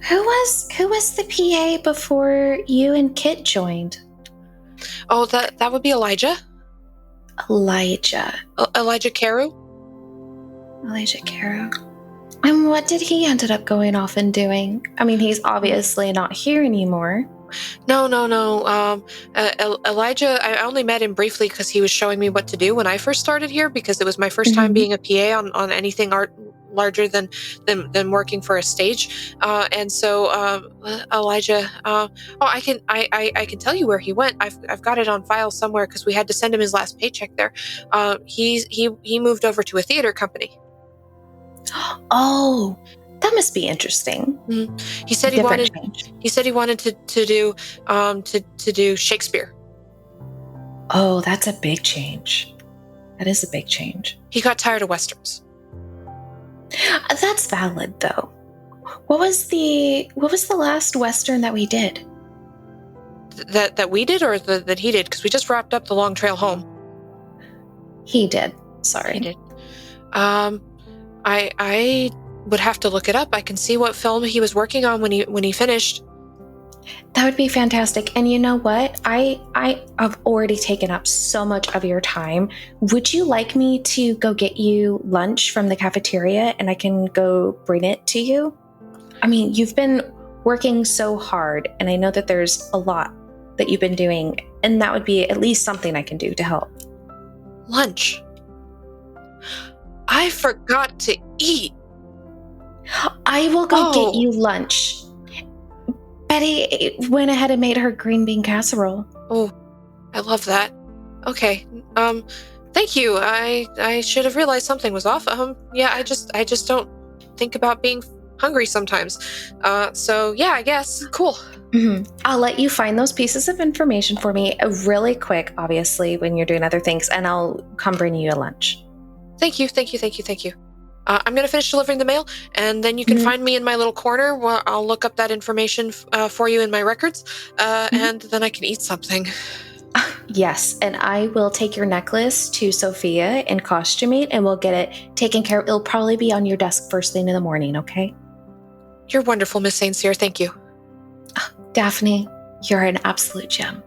Who was the PA before you and Kit joined? Oh, that would be Elijah. Elijah. Elijah Carew? Elijah Carew. And what did he ended up going off and doing? I mean, he's obviously not here anymore. No. Elijah, I only met him briefly because he was showing me what to do when I first started here, because it was my first time being a PA on anything art larger than working for a stage. And so Elijah, I can tell you where he went. I've got it on file somewhere because we had to send him his last paycheck there. He moved over to a theater company. Oh, that must be interesting. Mm-hmm. He said he wanted to do Shakespeare. Oh, that's a big change. That is a big change. He got tired of westerns. That's valid, though. What was the last western that we did? That we did, or that he did? Because we just wrapped up The Long Trail Home. He did. Sorry. He did. I would have to look it up. I can see what film he was working on when he finished. That would be fantastic. And you know what? I have already taken up so much of your time. Would you like me to go get you lunch from the cafeteria and I can go bring it to you? I mean, you've been working so hard, and I know that there's a lot that you've been doing, and that would be at least something I can do to help. Lunch. I forgot to eat. I will go get you lunch. Betty went ahead and made her green bean casserole. Oh, I love that. Okay. Thank you. I should have realized something was off. Yeah, I just don't think about being hungry sometimes. So yeah, I guess. Cool. Mm-hmm. I'll let you find those pieces of information for me really quick, obviously, when you're doing other things, and I'll come bring you a lunch. Thank you. I'm going to finish delivering the mail, and then you can find me in my little corner where I'll look up that information for you in my records, and then I can eat something. Yes, and I will take your necklace to Sophia and Costumate, and we'll get it taken care of. It'll probably be on your desk first thing in the morning, okay? You're wonderful, Miss St. Cyr. Thank you. Daphne, you're an absolute gem.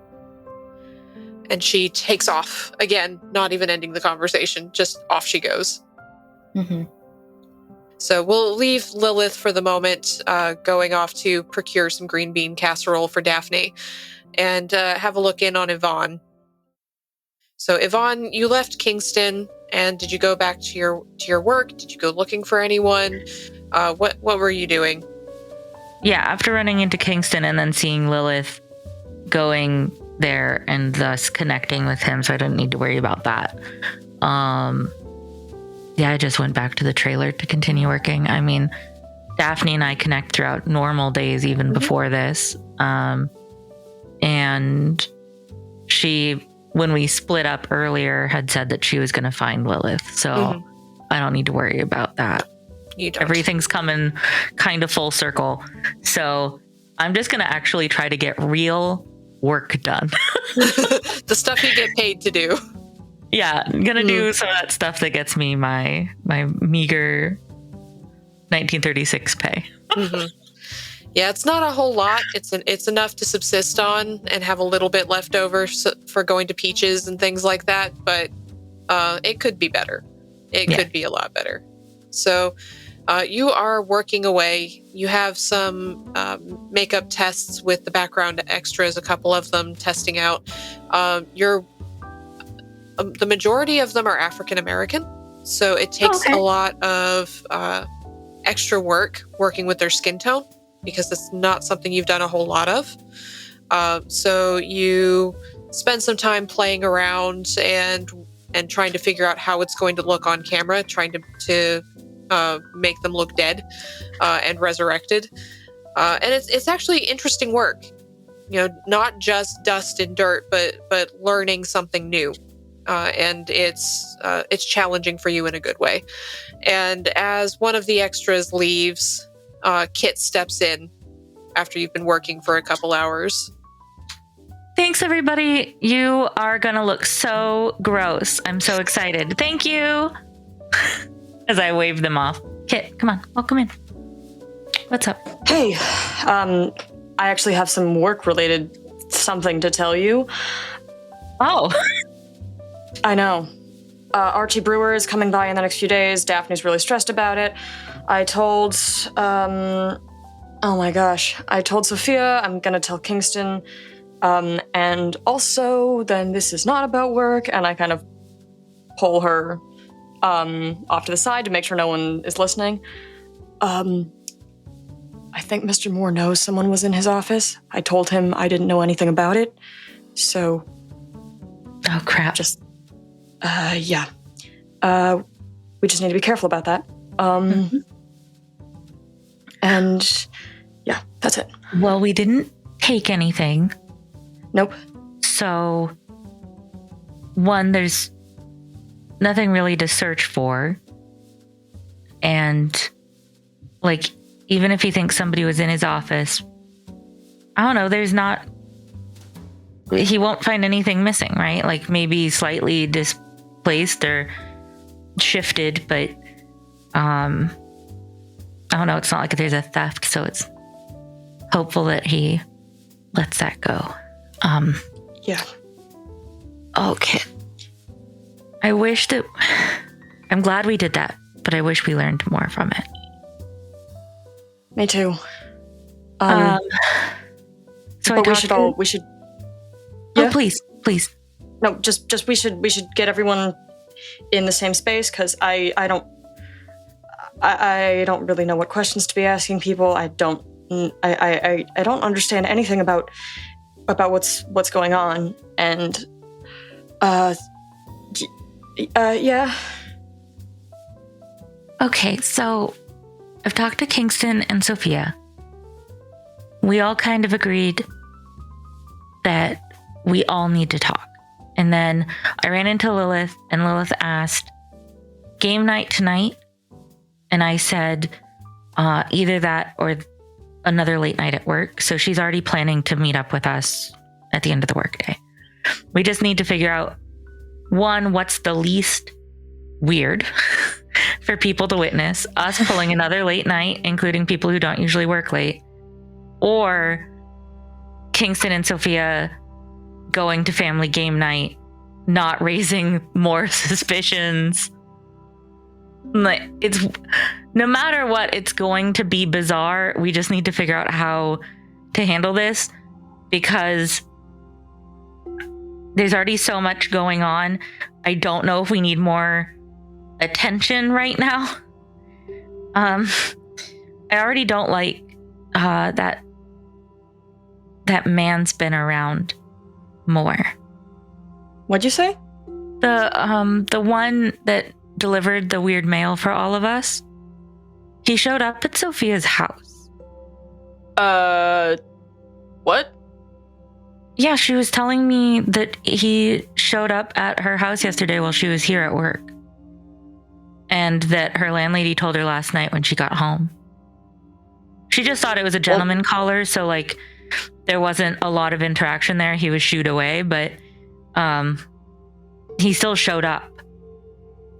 And she takes off, again, not even ending the conversation, just off she goes. Mm-hmm. So we'll leave Lilith for the moment, going off to procure some green bean casserole for Daphne, and have a look in on Yvonne. So Yvonne, you left Kingston, and did you go back to your work? Did you go looking for anyone? What were you doing? Yeah, after running into Kingston and then seeing Lilith going there and thus connecting with him, so I didn't need to worry about that. Yeah, I just went back to the trailer to continue working. I mean, Daphne and I connect throughout normal days, even before this. And she, when we split up earlier, had said that she was going to find Lilith. So I don't need to worry about that. You don't. Everything's coming kind of full circle. So I'm just going to actually try to get real work done. The stuff you get paid to do. Yeah, I'm going to do some of that stuff that gets me my meager 1936 pay. Yeah, it's not a whole lot. It's enough to subsist on and have a little bit left over for going to Peaches and things like that, but it could be better. It could be a lot better. So you are working away. You have some makeup tests with the background extras, a couple of them testing out. The majority of them are African American, so it takes a lot of extra work working with their skin tone, because it's not something you've done a whole lot of. So you spend some time playing around and trying to figure out how it's going to look on camera, trying to make them look dead and resurrected. And it's actually interesting work. You know, not just dust and dirt, but learning something new. And it's challenging for you in a good way. And as one of the extras leaves, Kit steps in after you've been working for a couple hours. Thanks, everybody. You are going to look so gross. I'm so excited. Thank you. As I wave them off. Kit, come on. Welcome in. What's up? Hey, I actually have some work-related something to tell you. Oh. I know. Archie Brewer is coming by in the next few days. Daphne's really stressed about it. I told, oh my gosh. I told Sophia I'm gonna tell Kingston. And also, then this is not about work, and I kind of pull her off to the side to make sure no one is listening. I think Mr. Moore knows someone was in his office. I told him I didn't know anything about it. So... Oh, crap. Yeah. We just need to be careful about that. And yeah, that's it. Well, we didn't take anything. Nope. So, one, there's nothing really to search for. And, like, even if he thinks somebody was in his office, I don't know, he won't find anything missing, right? Like, maybe slightly displaced or shifted, but, I don't know, it's not like there's a theft, so it's hopeful that he lets that go. Yeah. Okay. I'm glad we did that, but I wish we learned more from it. Me too. So but we should. Oh, Yeah? please. No, just we should get everyone in the same space, because I don't really know what questions to be asking people. I don't understand anything about what's going on, and yeah. Okay, so I've talked to Kingston and Sophia. We all kind of agreed that we all need to talk. And then I ran into Lilith, and Lilith asked, game night tonight? And I said, either that or another late night at work. So she's already planning to meet up with us at the end of the workday. We just need to figure out, one, what's the least weird for people to witness, us pulling another late night, including people who don't usually work late, or Kingston and Sophia going to family game night, not raising more suspicions. Like, it's no matter what, it's going to be bizarre. We just need to figure out how to handle this, because there's already so much going on. I don't know if we need more attention right now. I already don't like that man's been around more. What'd you say? The one that delivered the weird mail for all of us. He showed up at Sophia's house. What? Yeah, she was telling me that he showed up at her house yesterday while she was here at work. And that her landlady told her last night when she got home. She just thought it was a gentleman caller, so like there wasn't a lot of interaction there. He was shooed away, but he still showed up.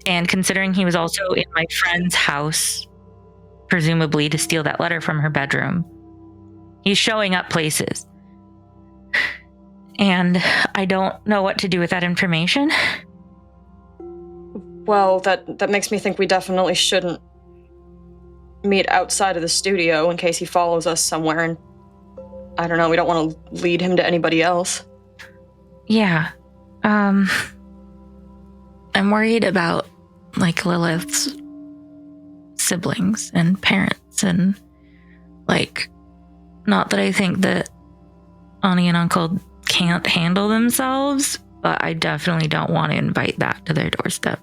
And considering he was also in my friend's house, presumably to steal that letter from her bedroom, he's showing up places. And I don't know what to do with that information. Well, that makes me think we definitely shouldn't meet outside of the studio in case he follows us somewhere, and I don't know, we don't want to lead him to anybody else. Yeah. I'm worried about, like, Lilith's siblings and parents, and, like, not that I think that Auntie and Uncle can't handle themselves, but I definitely don't want to invite that to their doorstep.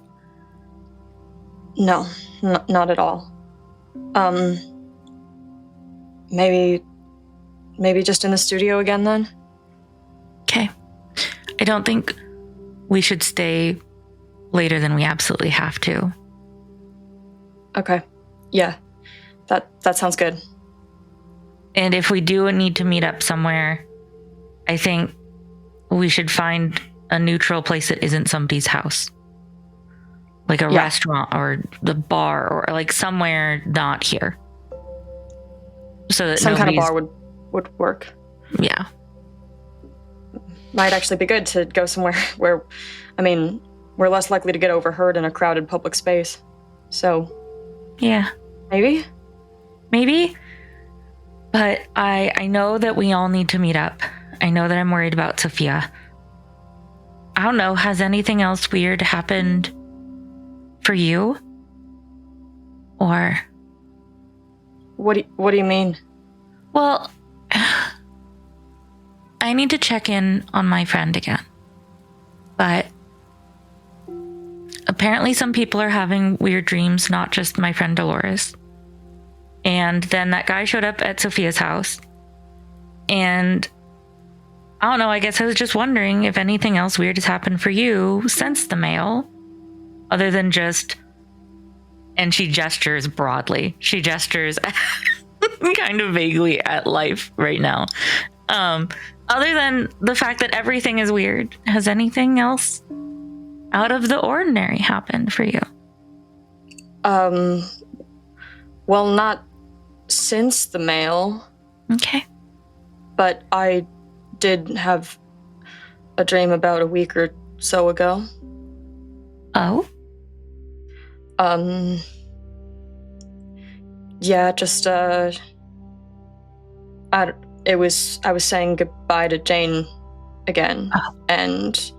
No, not at all. Maybe just in the studio again then? Okay. I don't think we should stay later than we absolutely have to. Okay. Yeah. That sounds good. And if we do need to meet up somewhere, I think we should find a neutral place that isn't somebody's house. Like a restaurant or the bar or like somewhere not here. So that some kind of bar would work. Yeah. Might actually be good to go somewhere where, I mean, we're less likely to get overheard in a crowded public space. So, yeah. Maybe? But I know that we all need to meet up. I know that I'm worried about Sophia. I don't know, has anything else weird happened for you? Or... What do you mean? Well, I need to check in on my friend again. But apparently some people are having weird dreams, not just my friend Dolores. And then that guy showed up at Sophia's house. And I don't know, I guess I was just wondering if anything else weird has happened for you since the mail. Other than just... And she gestures broadly. She gestures kind of vaguely at life right now. Other than the fact that everything is weird, has anything else out of the ordinary happened for you? Well, not since the mail. Okay. But I did have a dream about a week or so ago. Oh? Yeah, just, I was saying goodbye to Jane again. Oh. And,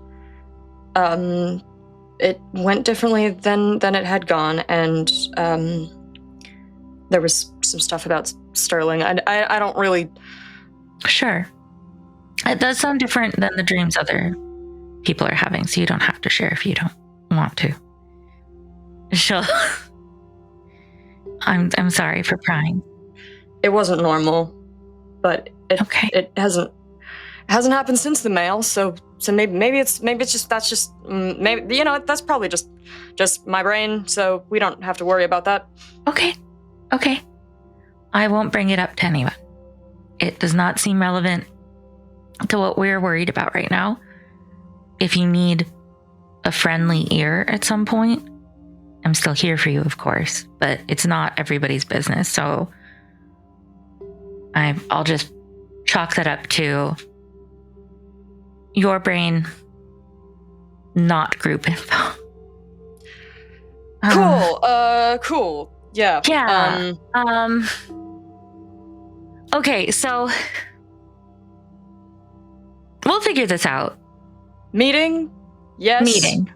it went differently than it had gone, and, there was some stuff about Sterling. I don't really... Sure. It does sound different than the dreams other people are having, so you don't have to share if you don't want to. Sure. I'm sorry for prying. It wasn't normal, but it hasn't happened since the mail. So maybe it's just that's probably just my brain. So we don't have to worry about that. Okay. I won't bring it up to anyone. It does not seem relevant to what we're worried about right now. If you need a friendly ear at some point, I'm still here for you, of course, but it's not everybody's business. So I'll just chalk that up to your brain, not group info. Cool. Yeah. Yeah. Okay, so we'll figure this out. Meeting? Yes. Meeting.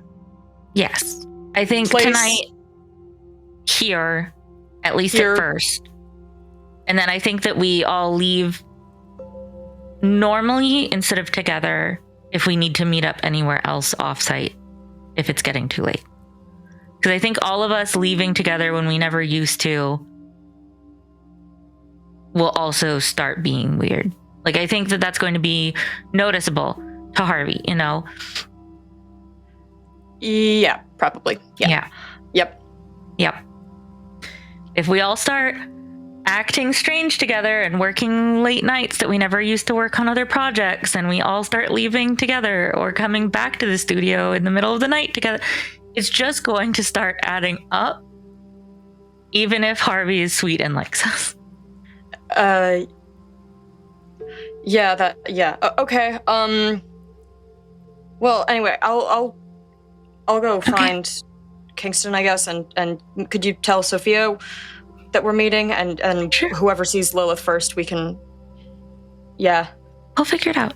Yes. I think Place. tonight here, at least Here. at first. And then I think that we all leave normally instead of together if we need to meet up anywhere else offsite if it's getting too late. Because I think all of us leaving together when we never used to will also start being weird. Like, I think that that's going to be noticeable to Harvey, you know? Yeah, probably. Yeah. Yep. If we all start acting strange together and working late nights that we never used to work on other projects, and we all start leaving together or coming back to the studio in the middle of the night together, it's just going to start adding up, even if Harvey is sweet and likes us. Okay. Well, anyway, I'll go find Kingston, I guess, and could you tell Sophia that we're meeting, and Sure. whoever sees Lilith first, we can... Yeah. I'll figure it out.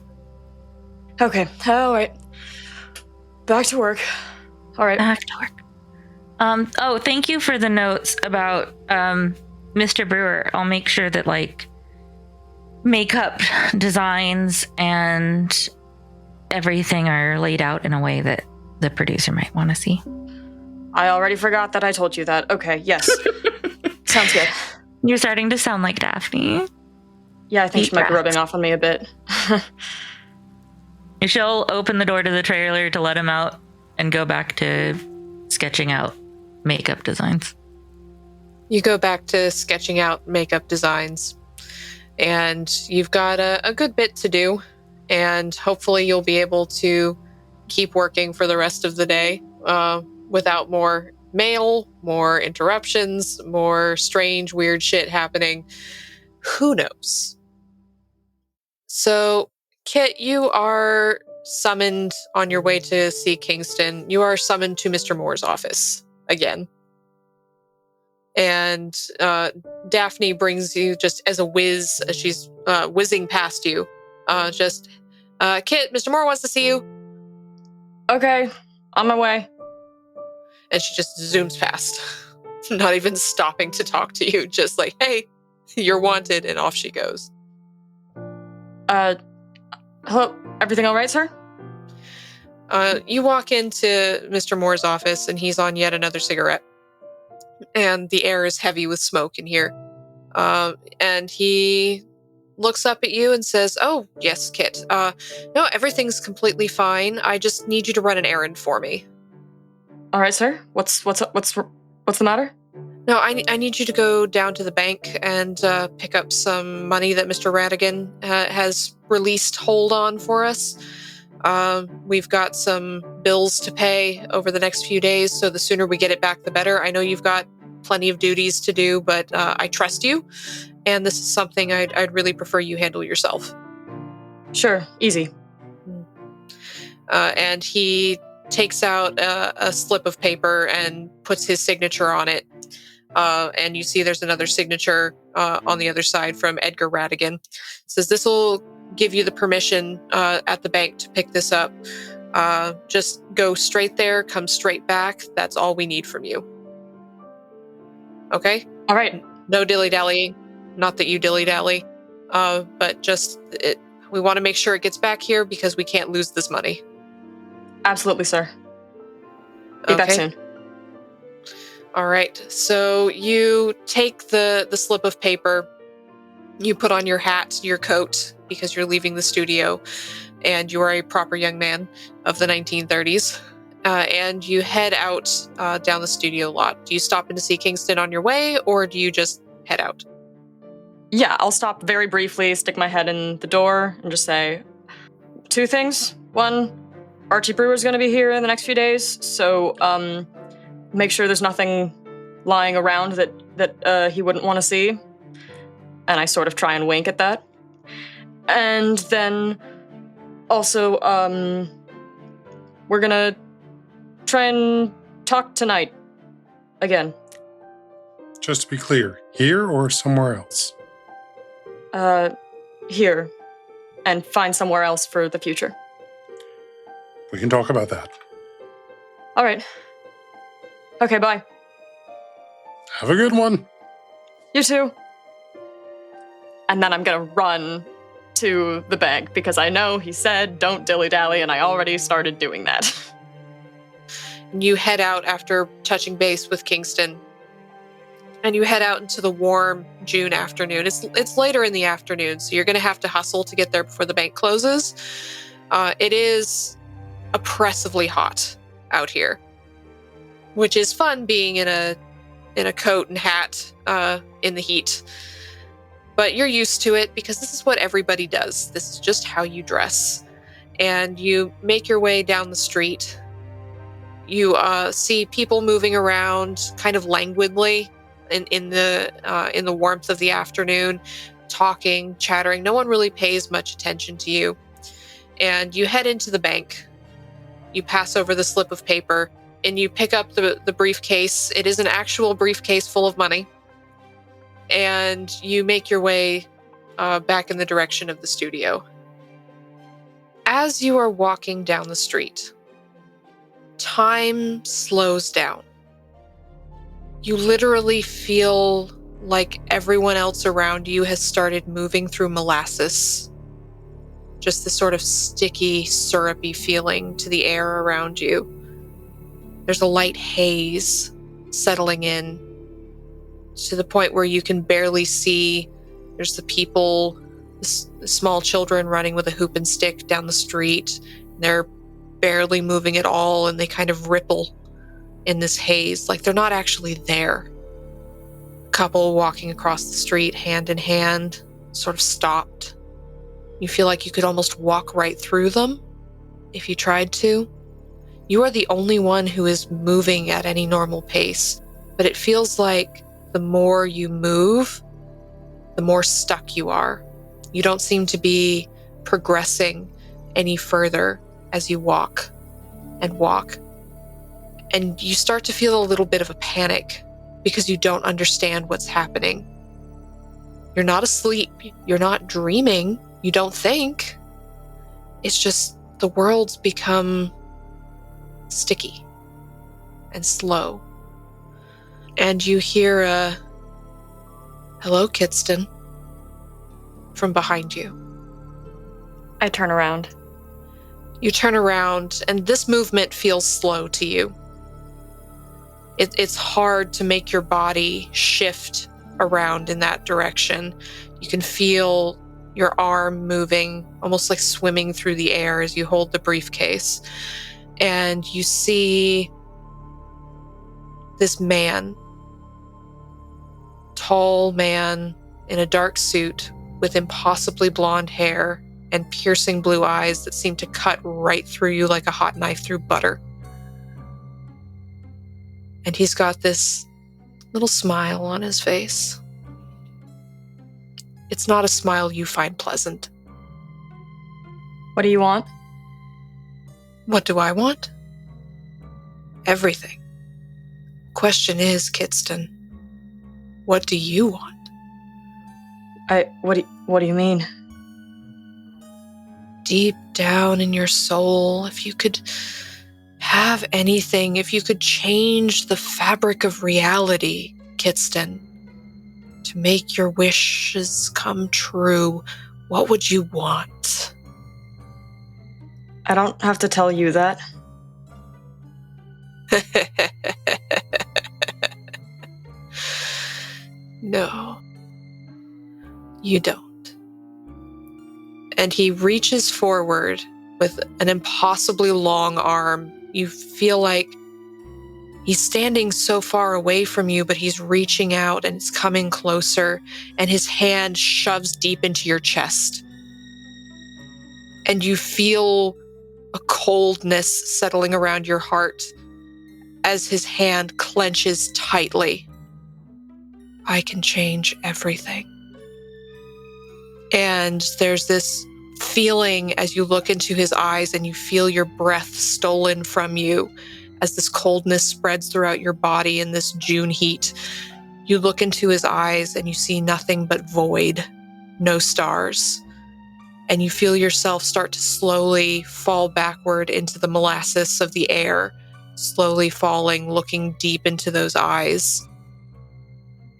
Okay. All right. Back to work. All right. Back to work. Thank you for the notes about Mr. Brewer. I'll make sure that makeup designs and everything are laid out in a way that the producer might want to see. I already forgot that I told you that. Okay, yes. Sounds good. You're starting to sound like Daphne. Yeah, I think she might be Draft. rubbing off on me a bit. She'll open the door to the trailer to let him out and go back to sketching out makeup designs. You go back to sketching out makeup designs, and you've got a good bit to do. and hopefully you'll be able to keep working for the rest of the day without more mail, more interruptions, more strange, weird shit happening. Who knows? So, Kit, you are summoned on your way to see Kingston. You are summoned to Mr. Moore's office again. And Daphne brings you just as a whiz, as she's whizzing past you. Kit, Mr. Moore wants to see you. Okay, on my way. And she just zooms past, not even stopping to talk to you, just like, hey, you're wanted, and off she goes. Hello, everything all right, sir? You walk into Mr. Moore's office, and he's on yet another cigarette. And the air is heavy with smoke in here. And he looks up at you and says, oh, yes, Kit. No, everything's completely fine. I just need you to run an errand for me. All right, sir. What's the matter? No, I need you to go down to the bank and pick up some money that Mr. Radigan has released hold on for us. We've got some bills to pay over the next few days, so the sooner we get it back, the better. I know you've got plenty of duties to do, but I trust you, and this is something I'd really prefer you handle yourself. Sure, easy. And he takes out a slip of paper and puts his signature on it. And you see there's another signature on the other side from Edgar Radigan. It says, this will give you the permission at the bank to pick this up. Just go straight there, come straight back. That's all we need from you. Okay? All right. No dilly-dallying. Not that you dilly-dally. But just, we want to make sure it gets back here because we can't lose this money. Absolutely, sir. Be back soon. All right. So you take the slip of paper, you put on your hat, your coat, because you're leaving the studio, and you are a proper young man of the 1930s, and you head out down the studio lot. Do you stop in to see Kingston on your way, or do you just head out? Yeah, I'll stop very briefly, stick my head in the door, and just say two things. One, Archie Brewer's going to be here in the next few days, so make sure there's nothing lying around that he wouldn't want to see. And I sort of try and wink at that. And then also, we're gonna try and talk tonight again. Just to be clear, here or somewhere else? Here. And find somewhere else for the future. We can talk about that. All right. Okay, bye. Have a good one. You too. And then I'm gonna run to the bank because I know he said don't dilly-dally, and I already started doing that. You head out after touching base with Kingston, and you head out into the warm June afternoon. It's later in the afternoon, so you're going to have to hustle to get there before the bank closes. It is oppressively hot out here, which is fun being in a coat and hat in the heat. But you're used to it because this is what everybody does. This is just how you dress. And you make your way down the street. You see people moving around kind of languidly in the warmth of the afternoon, talking, chattering. No one really pays much attention to you. And you head into the bank. You pass over the slip of paper and you pick up the briefcase. It is an actual briefcase full of money. And you make your way back in the direction of the studio. As you are walking down the street, time slows down. You literally feel like everyone else around you has started moving through molasses. Just this sort of sticky, syrupy feeling to the air around you. There's a light haze settling in to the point where you can barely see. There's the people, the small children running with a hoop and stick down the street. They're barely moving at all, and they kind of ripple in this haze like they're not actually there. A couple walking across the street hand in hand, sort of stopped. You feel like you could almost walk right through them if you tried to. You are the only one who is moving at any normal pace, but it feels like the more you move, the more stuck you are. You don't seem to be progressing any further as you walk and walk. And you start to feel a little bit of a panic because you don't understand what's happening. You're not asleep. You're not dreaming. You don't think. It's just the world's become sticky and slow. And you hear a, "Hello, Kingston," from behind you. I turn around. You turn around, and this movement feels slow to you. It's hard to make your body shift around in that direction. You can feel your arm moving, almost like swimming through the air as you hold the briefcase. And you see this man, tall man in a dark suit with impossibly blonde hair and piercing blue eyes that seem to cut right through you like a hot knife through butter. And he's got this little smile on his face. It's not a smile you find pleasant. What do you want? What do I want? Everything. Question is, Kingston, what do you want? What do you mean? Deep down in your soul, if you could have anything, if you could change the fabric of reality, Kingston, to make your wishes come true, what would you want? I don't have to tell you that. No, you don't. And he reaches forward with an impossibly long arm. You feel like he's standing so far away from you, but he's reaching out and it's coming closer, and his hand shoves deep into your chest. And you feel a coldness settling around your heart as his hand clenches tightly. I can change everything. And there's this feeling as you look into his eyes and you feel your breath stolen from you as this coldness spreads throughout your body in this June heat. You look into his eyes and you see nothing but void, no stars. And you feel yourself start to slowly fall backward into the molasses of the air, slowly falling, looking deep into those eyes.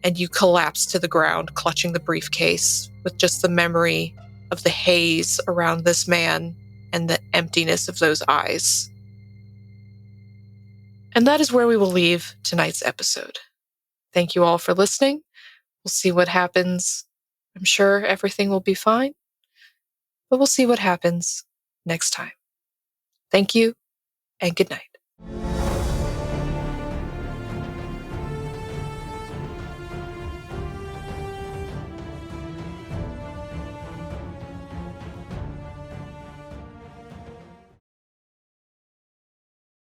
And you collapse to the ground, clutching the briefcase with just the memory of the haze around this man and the emptiness of those eyes. And that is where we will leave tonight's episode. Thank you all for listening. We'll see what happens. I'm sure everything will be fine, but we'll see what happens next time. Thank you, and good night.